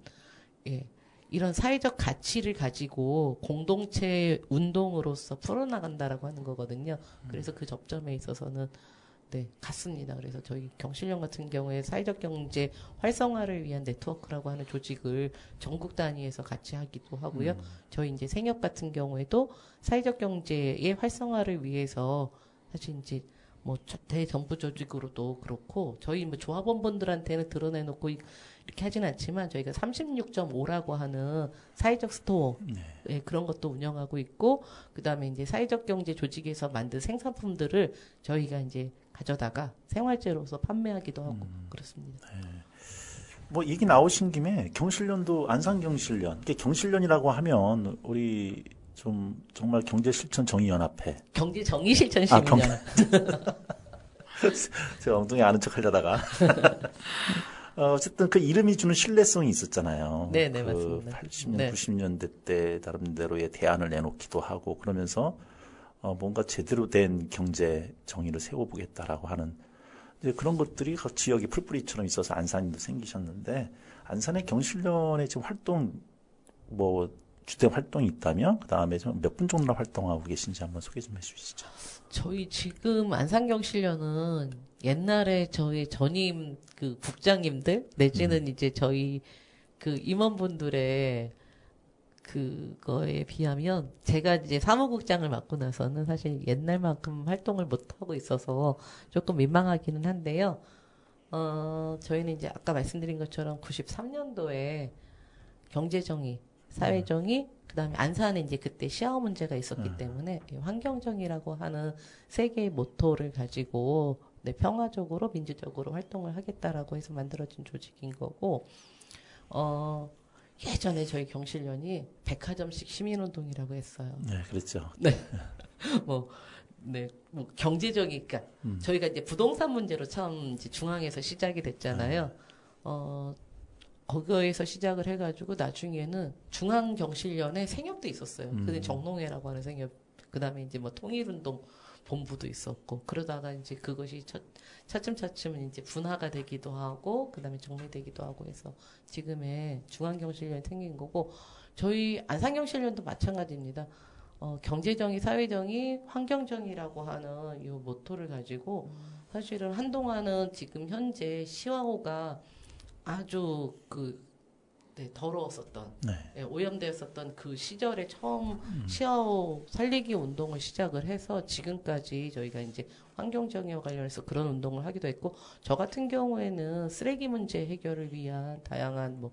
예, 이런 사회적 가치를 가지고 공동체 운동으로서 풀어나간다라고 하는 거거든요. 그래서 그 접점에 있어서는 네, 같습니다. 그래서 저희 경실련 같은 경우에 사회적 경제 활성화를 위한 네트워크라고 하는 조직을 전국 단위에서 같이 하기도 하고요. 저희 이제 생협 같은 경우에도 사회적 경제의 활성화를 위해서 사실 이제 뭐 대정부 조직으로도 그렇고 저희 뭐 조합원분들한테는 드러내놓고 이렇게 하진 않지만 저희가 36.5라고 하는 사회적 스토어 예, 그런 것도 운영하고 있고 그다음에 이제 사회적 경제 조직에서 만든 생산품들을 저희가 이제 가져다가 생활재로서 판매하기도 하고 그렇습니다. 뭐 얘기 나오신 김에 경실련도 안산경실련. 이게 경실련이라고 하면 우리 좀 정말 경제실천정의연합회. 경제정의실천시민연합. 제가 엉뚱히 아는 척 하려다가. 어쨌든 그 이름이 주는 신뢰성이 있었잖아요. 네네, 그 맞습니다. 80년, 네. 90년대 때 나름대로의 대안을 내놓기도 하고 그러면서 뭔가 제대로 된 경제 정의를 세워보겠다라고 하는 이제 그런 것들이 각 지역의 풀뿌리처럼 있어서 안산도 생기셨는데 안산의 경실련의 지금 활동 뭐 주된 활동이 있다면 그 다음에 몇 분 정도나 활동하고 계신지 한번 소개 좀 해주시죠. 저희 지금 안산경실련은 옛날에 저희 전임 그 국장님들 내지는 이제 저희 그 임원분들의 그거에 비하면 제가 이제 사무국장을 맡고 나서는 사실 옛날만큼 활동을 못 하고 있어서 조금 민망하기는 한데요. 저희는 이제 아까 말씀드린 것처럼 93년도에 경제정의, 사회정의, 그다음에 안산에 이제 그때 시아오 문제가 있었기 때문에 환경정의라고 하는 세 개의 모토를 가지고 네, 평화적으로 민주적으로 활동을 하겠다라고 해서 만들어진 조직인 거고 예전에 저희 경실련이 백화점식 시민운동이라고 했어요. 네, 그랬죠. 네. 뭐 경제적이니까 저희가 이제 부동산 문제로 처음 이제 중앙에서 시작이 됐잖아요. 거기에서 시작을 해가지고 나중에는 중앙경실련에 생협도 있었어요. 근데 정농회라고 하는 생협, 그 다음에 이제 뭐 통일운동 본부도 있었고 그러다가 이제 그것이 차츰차츰 이제 분화가 되기도 하고 그 다음에 정리되기도 하고 해서 지금의 중앙경실련이 생긴 거고 저희 안산경실련도 마찬가지입니다. 경제정의, 사회정의, 환경정의라고 하는 이 모토를 가지고 사실은 한동안은 지금 현재 시와호가 아주 더러웠었던, 예, 오염되었었던 그 시절에 처음 시아오 살리기 운동을 시작을 해서 지금까지 저희가 이제 환경정의와 관련해서 그런 운동을 하기도 했고, 저 같은 경우에는 쓰레기 문제 해결을 위한 다양한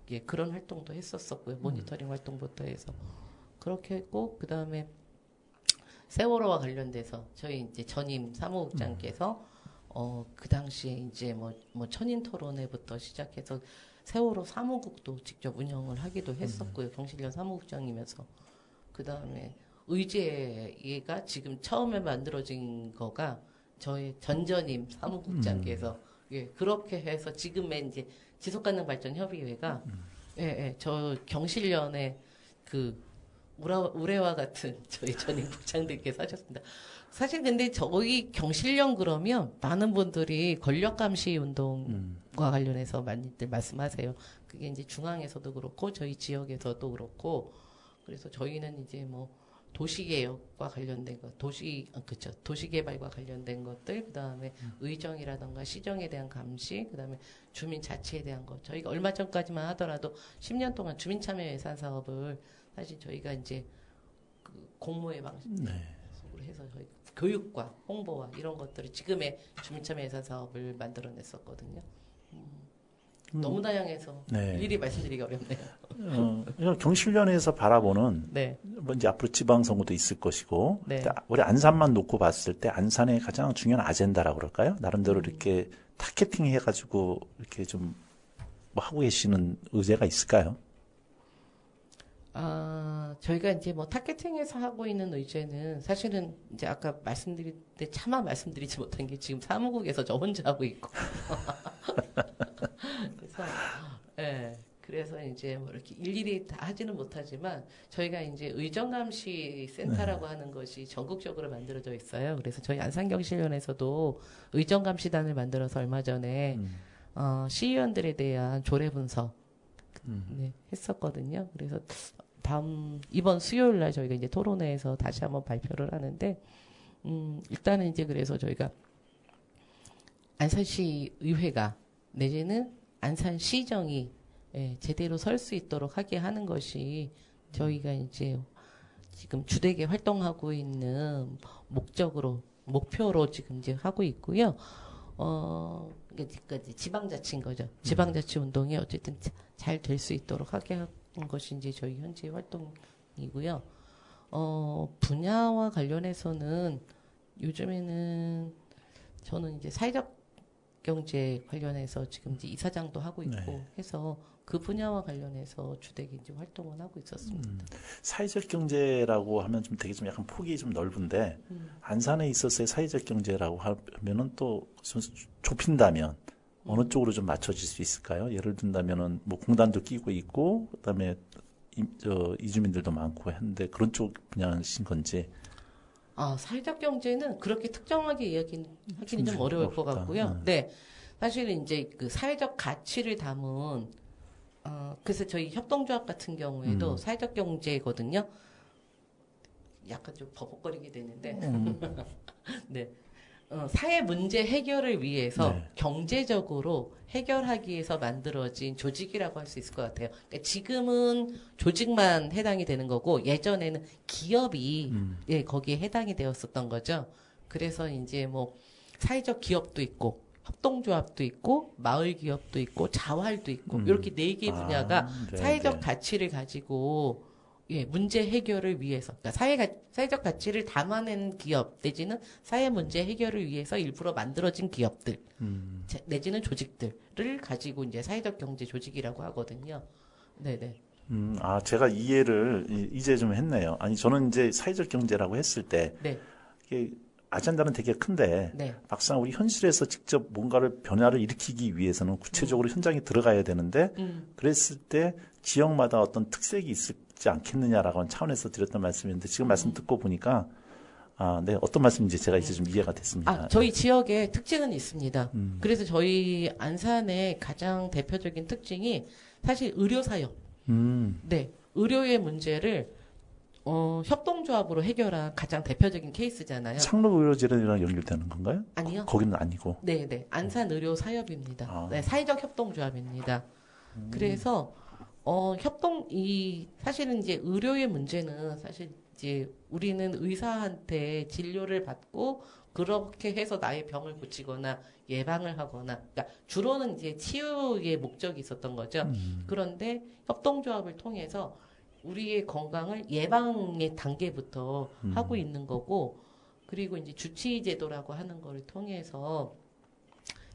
예, 그런 활동도 했었었고요. 모니터링 활동부터 해서. 그렇게 했고, 그 다음에 세월호와 관련돼서 저희 이제 전임 사무국장께서 그 당시에 이제 천인 토론회부터 시작해서 세월호 사무국도 직접 운영을 하기도 했었고요. 경실련 사무국장이면서. 그 다음에 의제가 지금 처음에 만들어진 거가 저희 전전임 사무국장께서 예, 그렇게 해서 지금의 이제 지속가능발전협의회가 예, 저 경실련의 그 우레와 같은 저희 전임 국장들께서 하셨습니다. 사실 근데 저희 경실련 그러면 많은 분들이 권력감시 운동과 관련해서 많이들 말씀하세요. 그게 이제 중앙에서도 그렇고 저희 지역에서도 그렇고 그래서 저희는 이제 도시개혁과 관련된 것, 그쵸. 도시개발과 관련된 것들, 그 다음에 의정이라던가 시정에 대한 감시, 그 다음에 주민 자치에 대한 것. 저희가 얼마 전까지만 하더라도 10년 동안 주민참여 예산 사업을 사실 저희가 이제 그 공모의 방식으로 해서 저희 교육과 홍보와 이런 것들을 지금의 주민참여 예산 사업을 만들어냈었거든요. 너무 다양해서 일일이 말씀드리기 어렵네요. 경실련에서 바라보는 네. 이제 앞으로 지방선거도 있을 것이고 네. 우리 안산만 놓고 봤을 때 안산의 가장 중요한 아젠다라고 그럴까요? 나름대로 이렇게 타겟팅 해가지고 이렇게 좀 하고 계시는 의제가 있을까요? 저희가 이제 타겟팅에서 하고 있는 의제는 사실은 이제 아까 말씀드릴 때 차마 말씀드리지 못한 게 지금 사무국에서 저 혼자 하고 있고. 그래서, 예. 그래서 이제 이렇게 일일이 다 하지는 못하지만 저희가 이제 의정감시 센터라고 하는 것이 전국적으로 만들어져 있어요. 그래서 저희 안산경실련에서도 의정감시단을 만들어서 얼마 전에 시의원들에 대한 조례 분석 했었거든요. 그래서 이번 수요일 날 저희가 이제 토론회에서 다시 한번 발표를 하는데, 일단은 이제 그래서 저희가 안산시 의회가 내지는 안산시정이 제대로 설 수 있도록 하게 하는 것이 저희가 이제 지금 주되게 활동하고 있는 목적으로 목표로 지금 이제 하고 있고요. 그러니까 이제 지방자치인 거죠. 지방자치 운동이 어쨌든 잘 될 수 있도록 하게 한 것이 이제 저희 현재 활동이고요. 분야와 관련해서는 요즘에는 저는 이제 사회적 경제 관련해서 지금 이제 이사장도 하고 있고 네. 해서 그 분야와 관련해서 주되게 이제 활동을 하고 있었습니다. 사회적 경제라고 하면 좀 되게 좀 약간 폭이 좀 넓은데 안산에 있어서의 사회적 경제라고 하면은 또 좀 좁힌다면 어느 쪽으로 좀 맞춰질 수 있을까요? 예를 든다면은 뭐 공단도 끼고 있고 그다음에 이주민들도 많고 했는데 그런 쪽 분야신 건지. 사회적 경제는 그렇게 특정하게 이야기하기는 좀 어려울 것 같고요. 네. 사실은 이제 그 사회적 가치를 담은, 그래서 저희 협동조합 같은 경우에도 사회적 경제거든요. 약간 좀 버벅거리게 되는데. 네. 사회 문제 해결을 위해서 네. 경제적으로 해결하기 위해서 만들어진 조직이라고 할 수 있을 것 같아요. 그러니까 지금은 조직만 해당이 되는 거고 예전에는 기업이 예, 거기에 해당이 되었었던 거죠. 그래서 이제 뭐 사회적 기업도 있고 협동조합도 있고 마을 기업도 있고 자활도 있고 이렇게 4개 분야가 네, 사회적 네. 가치를 가지고 예, 문제 해결을 위해서, 그러니까 사회적 가치를 담아낸 기업, 내지는 사회 문제 해결을 위해서 일부러 만들어진 기업들, 내지는 조직들을 가지고 이제 사회적 경제 조직이라고 하거든요. 네네. 제가 이해를 이제 좀 했네요. 아니, 저는 이제 사회적 경제라고 했을 때, 네. 이게 아젠다는 되게 큰데, 네. 막상 우리 현실에서 직접 뭔가를 변화를 일으키기 위해서는 구체적으로 현장에 들어가야 되는데, 그랬을 때 지역마다 어떤 특색이 있지 않겠느냐라고 하는 차원에서 드렸던 말씀인데, 지금 말씀 듣고 보니까, 네, 어떤 말씀인지 제가 이제 좀 이해가 됐습니다. 저희 지역에 특징은 있습니다. 그래서 저희 안산의 가장 대표적인 특징이 사실 의료사역. 네. 의료의 문제를, 협동조합으로 해결한 가장 대표적인 케이스잖아요. 창록의료재단이랑 연결되는 건가요? 아니요. 거기는 아니고. 네네. 안산의료사협입니다. 네, 사회적 협동조합입니다. 그래서, 사실은 이제 의료의 문제는 사실 이제 우리는 의사한테 진료를 받고 그렇게 해서 나의 병을 고치거나 예방을 하거나, 그러니까 주로는 이제 치유의 목적이 있었던 거죠. 그런데 협동조합을 통해서 우리의 건강을 예방의 단계부터 하고 있는 거고, 그리고 이제 주치의제도라고 하는 거를 통해서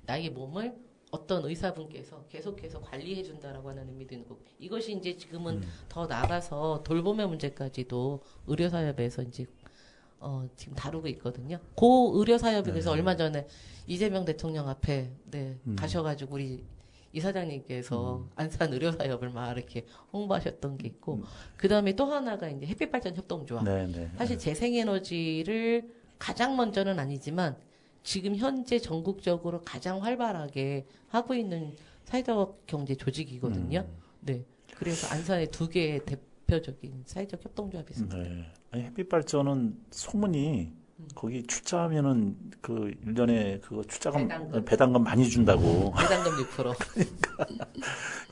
나의 몸을 어떤 의사분께서 계속해서 관리해 준다라고 하는 의미도 있는 거고, 이것이 이제 지금은 더 나가서 돌봄의 문제까지도 의료사협에서 이제 지금 다루고 있거든요. 고 의료사협이 그래서 얼마 전에 이재명 대통령 앞에 가셔가지고 우리 이사장님께서 안산 의료사협을 막 이렇게 홍보하셨던 게 있고, 그 다음에 또 하나가 이제 햇빛발전 협동조합. 사실 재생에너지를 가장 먼저는 아니지만 지금 현재 전국적으로 가장 활발하게 하고 있는 사회적 경제 조직이거든요. 네. 그래서 안산에 2개의 대표적인 사회적 협동조합이 있습니다. 네. 아니, 햇빛발전은 소문이 거기 출자하면은 그 1년에 그거 출자금 배당금 많이 준다고. 배당금 6%.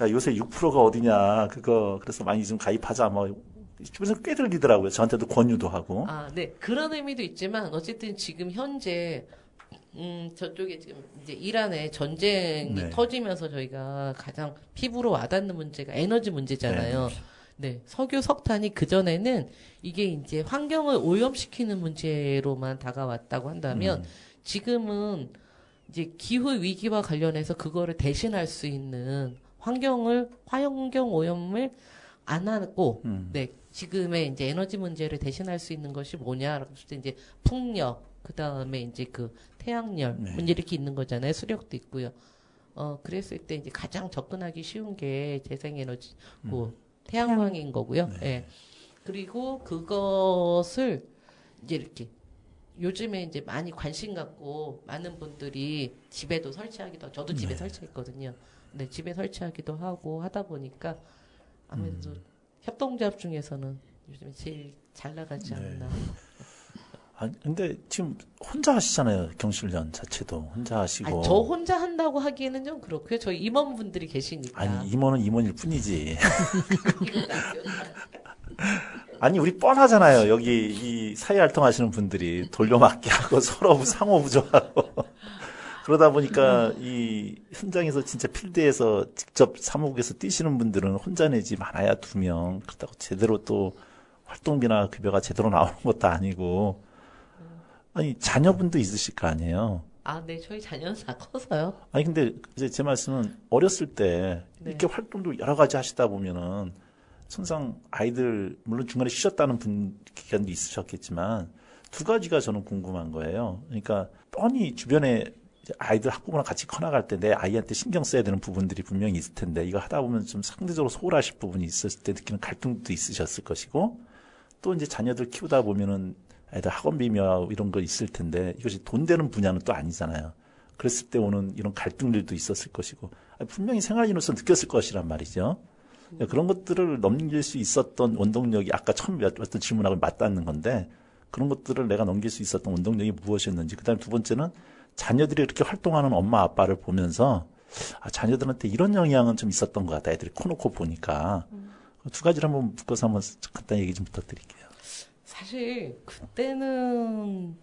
야, 요새 6%가 어디냐. 그래서 많이 좀 가입하자. 뭐 주변에서 꽤 들리더라고요. 저한테도 권유도 하고. 네. 그런 의미도 있지만 어쨌든 지금 현재 저쪽에 지금 이제 이란에 전쟁이 터지면서 저희가 가장 피부로 와닿는 문제가 에너지 문제잖아요. 네. 석유, 석탄이 그전에는 이게 이제 환경을 오염시키는 문제로만 다가왔다고 한다면 지금은 이제 기후 위기와 관련해서 그거를 대신할 수 있는 환경 오염을 안 하고, 네. 지금의 이제 에너지 문제를 대신할 수 있는 것이 뭐냐라고 했을 때 이제 풍력, 그 다음에 이제 그 태양열, 이렇게 있는 거잖아요. 수력도 있고요. 그랬을 때 이제 가장 접근하기 쉬운 게 재생에너지, 태양광인 거고요. 예. 그리고 그것을 이제 이렇게 요즘에 이제 많이 관심 갖고 많은 분들이 집에도 설치하기도, 저도 집에 설치했거든요. 네, 집에 설치하기도 하고 하다 보니까 아무래도 협동조합 중에서는 요즘에 제일 잘 나가지 않나. 근데 지금 혼자 하시잖아요. 경실련 자체도 혼자 하시고. 저 혼자 한다고 하기에는 좀 그렇고요. 저희 임원분들이 계시니까. 아니, 임원은 임원일 뿐이지. 아니, 우리 뻔하잖아요. 여기 이 사회활동 하시는 분들이 돌려막기 하고 서로 상호부조하고. 그러다 보니까 이 현장에서 진짜 필드에서 직접 사무국에서 뛰시는 분들은 혼자 내지 많아야 2명. 그렇다고 제대로 또 활동비나 급여가 제대로 나오는 것도 아니고. 아니, 자녀분도 있으실 거 아니에요. 아, 네, 저희 자녀는 다 커서요. 아니, 근데 이제 제 말씀은 어렸을 때 네. 이렇게 활동도 여러 가지 하시다 보면은 항상 아이들, 물론 중간에 쉬셨다는 기간도 있으셨겠지만 2가지가 저는 궁금한 거예요. 그러니까 뻔히 주변에 이제 아이들 학부모랑 같이 커나갈 때 내 아이한테 신경 써야 되는 부분들이 분명히 있을 텐데 이거 하다 보면 좀 상대적으로 소홀하실 부분이 있었을 때 느끼는 갈등도 있으셨을 것이고 또 이제 자녀들 키우다 보면은 애들 학원비며 이런 거 있을 텐데 이것이 돈 되는 분야는 또 아니잖아요. 그랬을 때 오는 이런 갈등들도 있었을 것이고 분명히 생활인으로서 느꼈을 것이란 말이죠. 그런 것들을 넘길 수 있었던 원동력이 아까 처음 어떤 질문하고 맞닿는 건데 그런 것들을 내가 넘길 수 있었던 원동력이 무엇이었는지 그다음에 2번째는 자녀들이 이렇게 활동하는 엄마 아빠를 보면서 자녀들한테 이런 영향은 좀 있었던 것 같다. 애들이 커놓고 보니까 2가지를 한번 묶어서 한번 간단히 얘기 좀 부탁드릴게요. 사실 그때는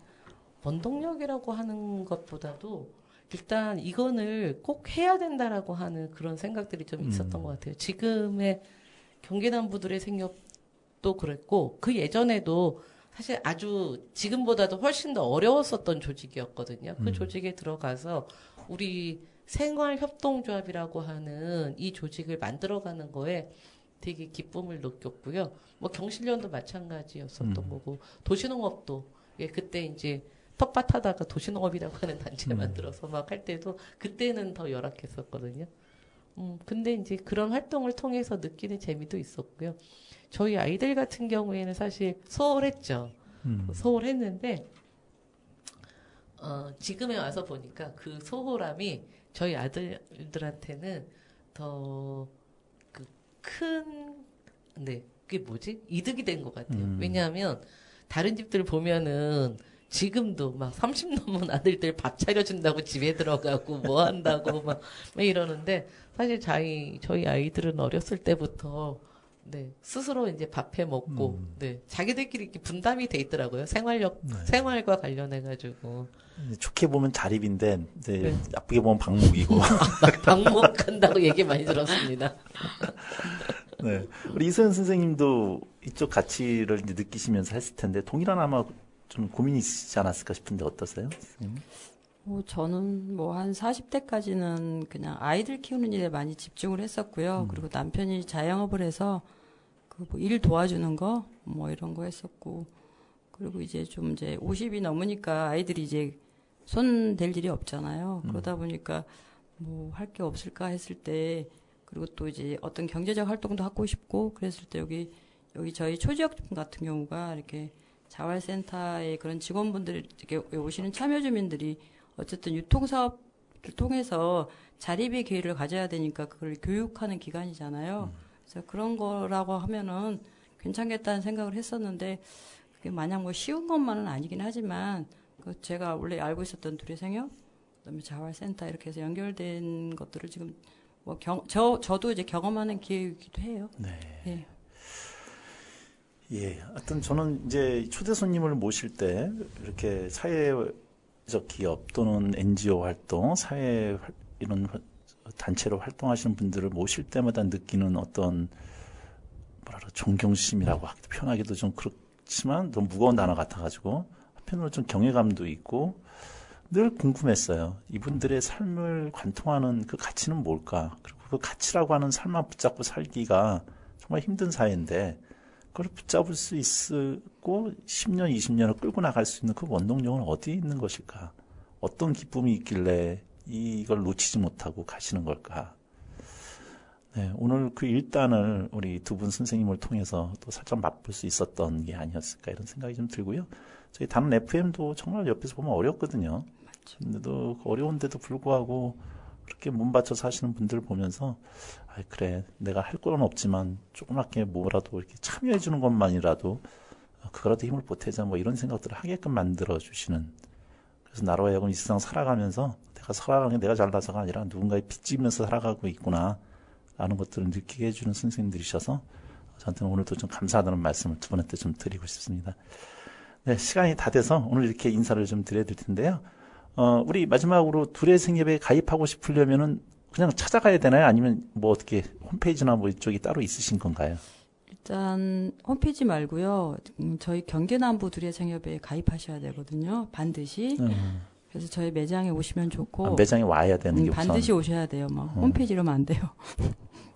원동력이라고 하는 것보다도 일단 이거를 꼭 해야 된다라고 하는 그런 생각들이 좀 있었던 것 같아요. 지금의 경기남부들의 생협도 그랬고 그 예전에도 사실 아주 지금보다도 훨씬 더 어려웠었던 조직이었거든요. 그 조직에 들어가서 우리 생활협동조합이라고 하는 이 조직을 만들어가는 거에 되게 기쁨을 느꼈고요. 뭐 경실련도 마찬가지였었던 거고 도시농업도 그때 이제 텃밭하다가 도시농업이라고 하는 단체 만들어서 막 할 때도 그때는 더 열악했었거든요. 근데 이제 그런 활동을 통해서 느끼는 재미도 있었고요. 저희 아이들 같은 경우에는 사실 소홀했죠. 소홀했는데 지금에 와서 보니까 그 소홀함이 저희 아들들한테는 더 네, 그게 뭐지? 이득이 된 것 같아요. 왜냐하면 다른 집들 보면은 지금도 막 30 넘은 아들들 밥 차려준다고 집에 들어가고 뭐 한다고 막 이러는데 사실 저희 아이들은 어렸을 때부터 네, 스스로 이제 밥해 먹고 네, 자기들끼리 이렇게 분담이 돼 있더라고요. 생활과 관련해가지고. 좋게 보면 자립인데 이제 네. 나쁘게 보면 방목이고. 방목한다고 얘기 많이 들었습니다. 네. 우리 이소연 선생님도 이쪽 가치를 이제 느끼시면서 했을 텐데 동일한 아마 좀 고민이 있으시지 않았을까 싶은데 어떠세요? 선생님? 저는 뭐 한 40대까지는 그냥 아이들 키우는 일에 많이 집중을 했었고요. 그리고 남편이 자영업을 해서 그 뭐 일 도와주는 거 뭐 이런 거 했었고 그리고 이제 좀 이제 50이 넘으니까 아이들이 이제 손 댈 일이 없잖아요. 그러다 보니까 뭐 할 게 없을까 했을 때 그리고 또 이제 어떤 경제적 활동도 하고 싶고 그랬을 때 여기 저희 초지역 같은 경우가 이렇게 자활센터의 그런 직원분들 이렇게 오시는 참여주민들이 어쨌든 유통사업을 통해서 자립의 기회를 가져야 되니까 그걸 교육하는 기관이잖아요. 그래서 그런 거라고 하면은 괜찮겠다는 생각을 했었는데 그게 마냥 뭐 쉬운 것만은 아니긴 하지만 그 제가 원래 알고 있었던 둘의 생협, 그다음에 자활센터 이렇게 해서 연결된 것들을 지금 뭐 저도 이제 경험하는 기회이기도 해요. 네. 예. 예. 하여튼 저는 이제 초대 손님을 모실 때 이렇게 사회적 기업 또는 NGO 활동, 이런 단체로 활동하시는 분들을 모실 때마다 느끼는 어떤 존경심이라고 표현하기도 좀 그렇지만 너무 무거운 단어 같아가지고 한편으로 좀 경외감도 있고 늘 궁금했어요. 이분들의 삶을 관통하는 그 가치는 뭘까? 그리고 그 가치라고 하는 삶만 붙잡고 살기가 정말 힘든 사회인데 그걸 붙잡을 수 있고 10년, 20년을 끌고 나갈 수 있는 그 원동력은 어디에 있는 것일까? 어떤 기쁨이 있길래 이걸 놓치지 못하고 가시는 걸까? 네, 오늘 그 일단을 우리 두 분 선생님을 통해서 또 살짝 맛볼 수 있었던 게 아니었을까 이런 생각이 좀 들고요. 저희 다른 FM도 정말 옆에서 보면 어렵거든요. 근데도 어려운데도 불구하고 그렇게 몸바쳐서 하시는 분들을 보면서 그래 내가 할 건 없지만 조그맣게 뭐라도 이렇게 참여해 주는 것만이라도 그거라도 힘을 보태자 뭐 이런 생각들을 하게끔 만들어 주시는 그래서 나로 하여금 이 세상 살아가면서 내가 살아가는 게 내가 잘나서가 아니라 누군가의 빚지면서 살아가고 있구나 라는 것들을 느끼게 해주는 선생님들이셔서 저한테는 오늘도 좀 감사하다는 말씀을 두 분한테 좀 드리고 싶습니다. 네, 시간이 다 돼서 오늘 이렇게 인사를 좀 드려야 될 텐데요. 우리 마지막으로 둘의 생협에 가입하고 싶으려면은 그냥 찾아가야 되나요? 아니면 뭐 어떻게 홈페이지나 뭐 이쪽이 따로 있으신 건가요? 일단 홈페이지 말고요. 저희 경기남부 두레생협에 가입하셔야 되거든요. 반드시. 그래서 저희 매장에 오시면 좋고. 매장에 와야 되는 게 우선. 반드시 오셔야 돼요. 뭐 홈페이지로만 안 돼요.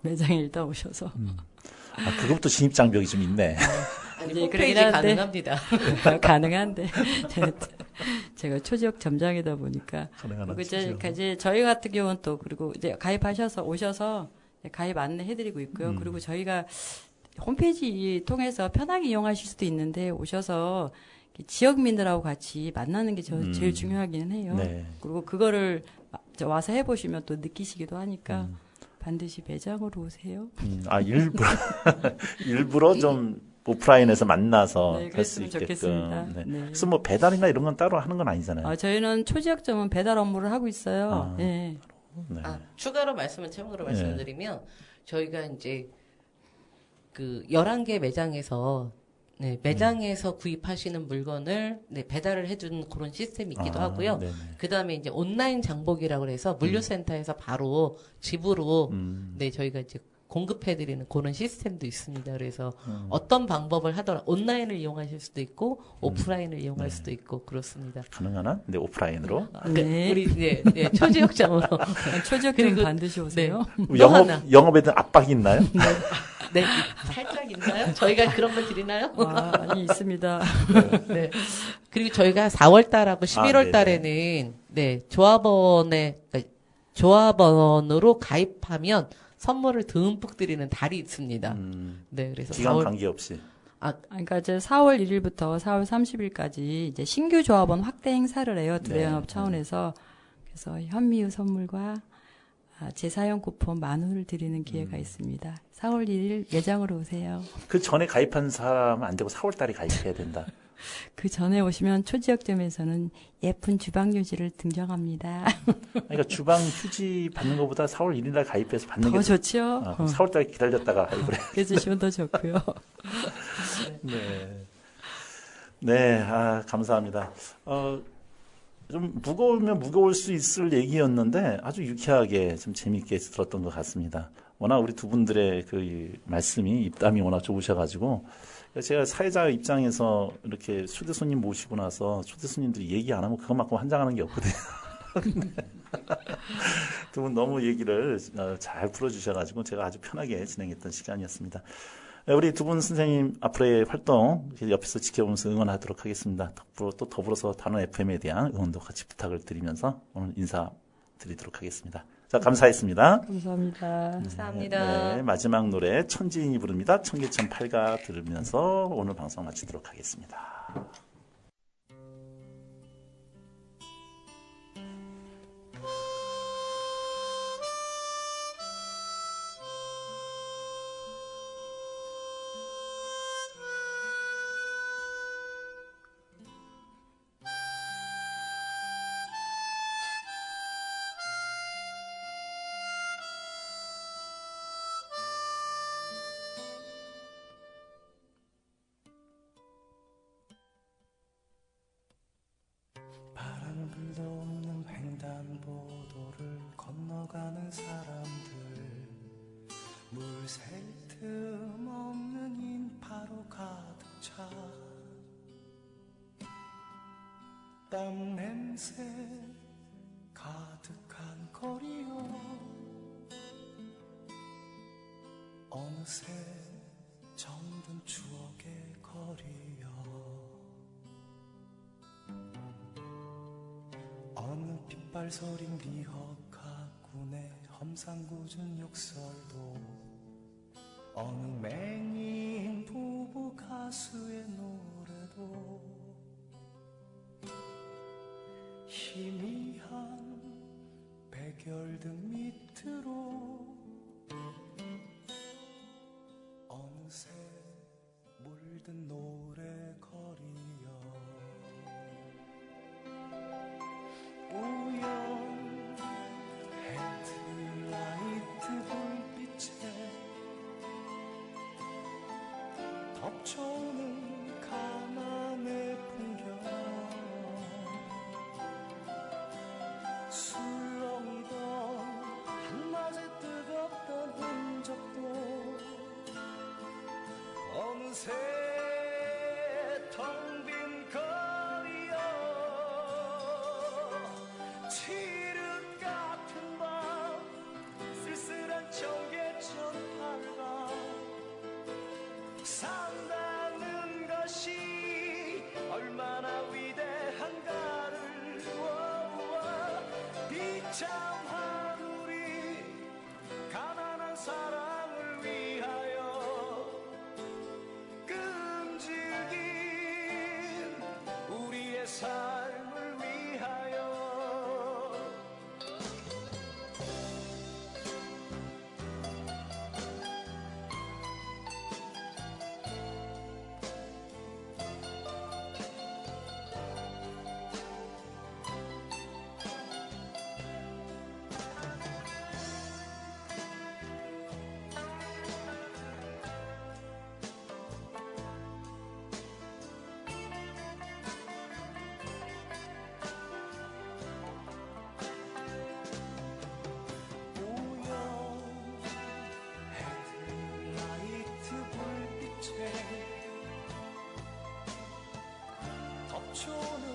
매장에 일단 오셔서. 그것부터 진입 장벽이 좀 있네. 아니, 이제 홈페이지 그러긴 한데. 가능합니다. 가능한데 제가 초지역 점장이다 보니까. 그리고 이제 저희 같은 경우는 또 그리고 이제 가입하셔서 오셔서 가입 안내해드리고 있고요. 그리고 저희가 홈페이지 통해서 편하게 이용하실 수도 있는데 오셔서 지역민들하고 같이 만나는 게 제일 중요하기는 해요. 네. 그리고 그거를 와서 해보시면 또 느끼시기도 하니까 반드시 매장으로 오세요. 일부러 좀 오프라인에서 만나서 네, 할 수 그랬으면 있게끔. 좋겠습니다. 네. 네. 그래서 뭐 배달이나 이런 건 따로 하는 건 아니잖아요. 저희는 초지역점은 배달 업무를 하고 있어요. 네. 네. 추가로 참고로 말씀드리면 저희가 이제 그 11개 매장에서 매장에서 구입하시는 물건을 배달을 해주는 그런 시스템이 있기도 하고요. 그 다음에 이제 온라인 장보기라고 해서 물류센터에서 바로 집으로 저희가 이제 공급해드리는 그런 시스템도 있습니다. 그래서 어떤 방법을 하더라 온라인을 이용하실 수도 있고 오프라인을 이용할 수도 있고 그렇습니다. 가능하나? 근데 오프라인으로? 네. 우리 초지역점으로 초지역점 반드시 오세요. 영업에 대한 압박이 있나요? 네, 살짝 있나요? 저희가 그런 걸 드리나요? 많이 있습니다. 네. 그리고 저희가 4월 달하고 11월 달에는 조합원으로 가입하면 선물을 듬뿍 드리는 달이 있습니다. 네, 그래서 기간 관계없이. 그러니까 이제 4월 1일부터 4월 30일까지 이제 신규 조합원 확대 행사를 해요. 두레연합 차원에서. 그래서 현미유 선물과 재사용 쿠폰 10,000원을 드리는 기회가 있습니다. 4월 1일 매장으로 오세요. 그 전에 가입한 사람은 안 되고 4월 달에 가입해야 된다. 그 전에 오시면 초지역점에서는 예쁜 주방 휴지를 증정합니다. 그러니까 주방 휴지 받는 것보다 4월 1일 날 가입해서 받는 더 게 좋죠. 4월 달 기다렸다가 가입을 해주시면 더 좋고요. 네. 네, 감사합니다. 좀 무거우면 무거울 수 있을 얘기였는데 아주 유쾌하게 좀 재미있게 들었던 것 같습니다. 워낙 우리 두 분들의 그 말씀이 입담이 워낙 좋으셔가지고 제가 사회자 입장에서 이렇게 초대 손님 모시고 나서 초대 손님들이 얘기 안 하면 그것만큼 환장하는 게 없거든요. 두 분 너무 얘기를 잘 풀어주셔가지고 제가 아주 편하게 진행했던 시간이었습니다. 우리 두 분 선생님 앞으로의 활동 옆에서 지켜보면서 응원하도록 하겠습니다. 더불어서 단원 FM에 대한 응원도 같이 부탁을 드리면서 오늘 인사드리도록 하겠습니다. 자, 감사했습니다. 감사합니다. 감사합니다. 네, 마지막 노래 천지인이 부릅니다. 청계천 팔가 들으면서 오늘 방송 마치도록 하겠습니다. 바람 불도 없는 횡단보도를 건너가는 사람들 물 셀 틈 없는 인파로 가득 차 땀 냄새 가득한 거리요 어느새 정든 추억의 거리요 어느 빗발소린 미허가군의 험상궂은 욕설도 어느 맹인 부부 가수의 노래도 희미한 백열등 밑으로 어느새 물든 노래거리여 우연 헤드라이트 불빛에 곳에 텅 빈 거리여 칠흑 같은 밤 쓸쓸한 청계천 밟아 산다는 것이 얼마나 위대한가를 비참한 우리 가난한 사랑을 위하여 끈질긴 우리의 삶을 위하여 헤드라이트 불빛에 덮쳐오는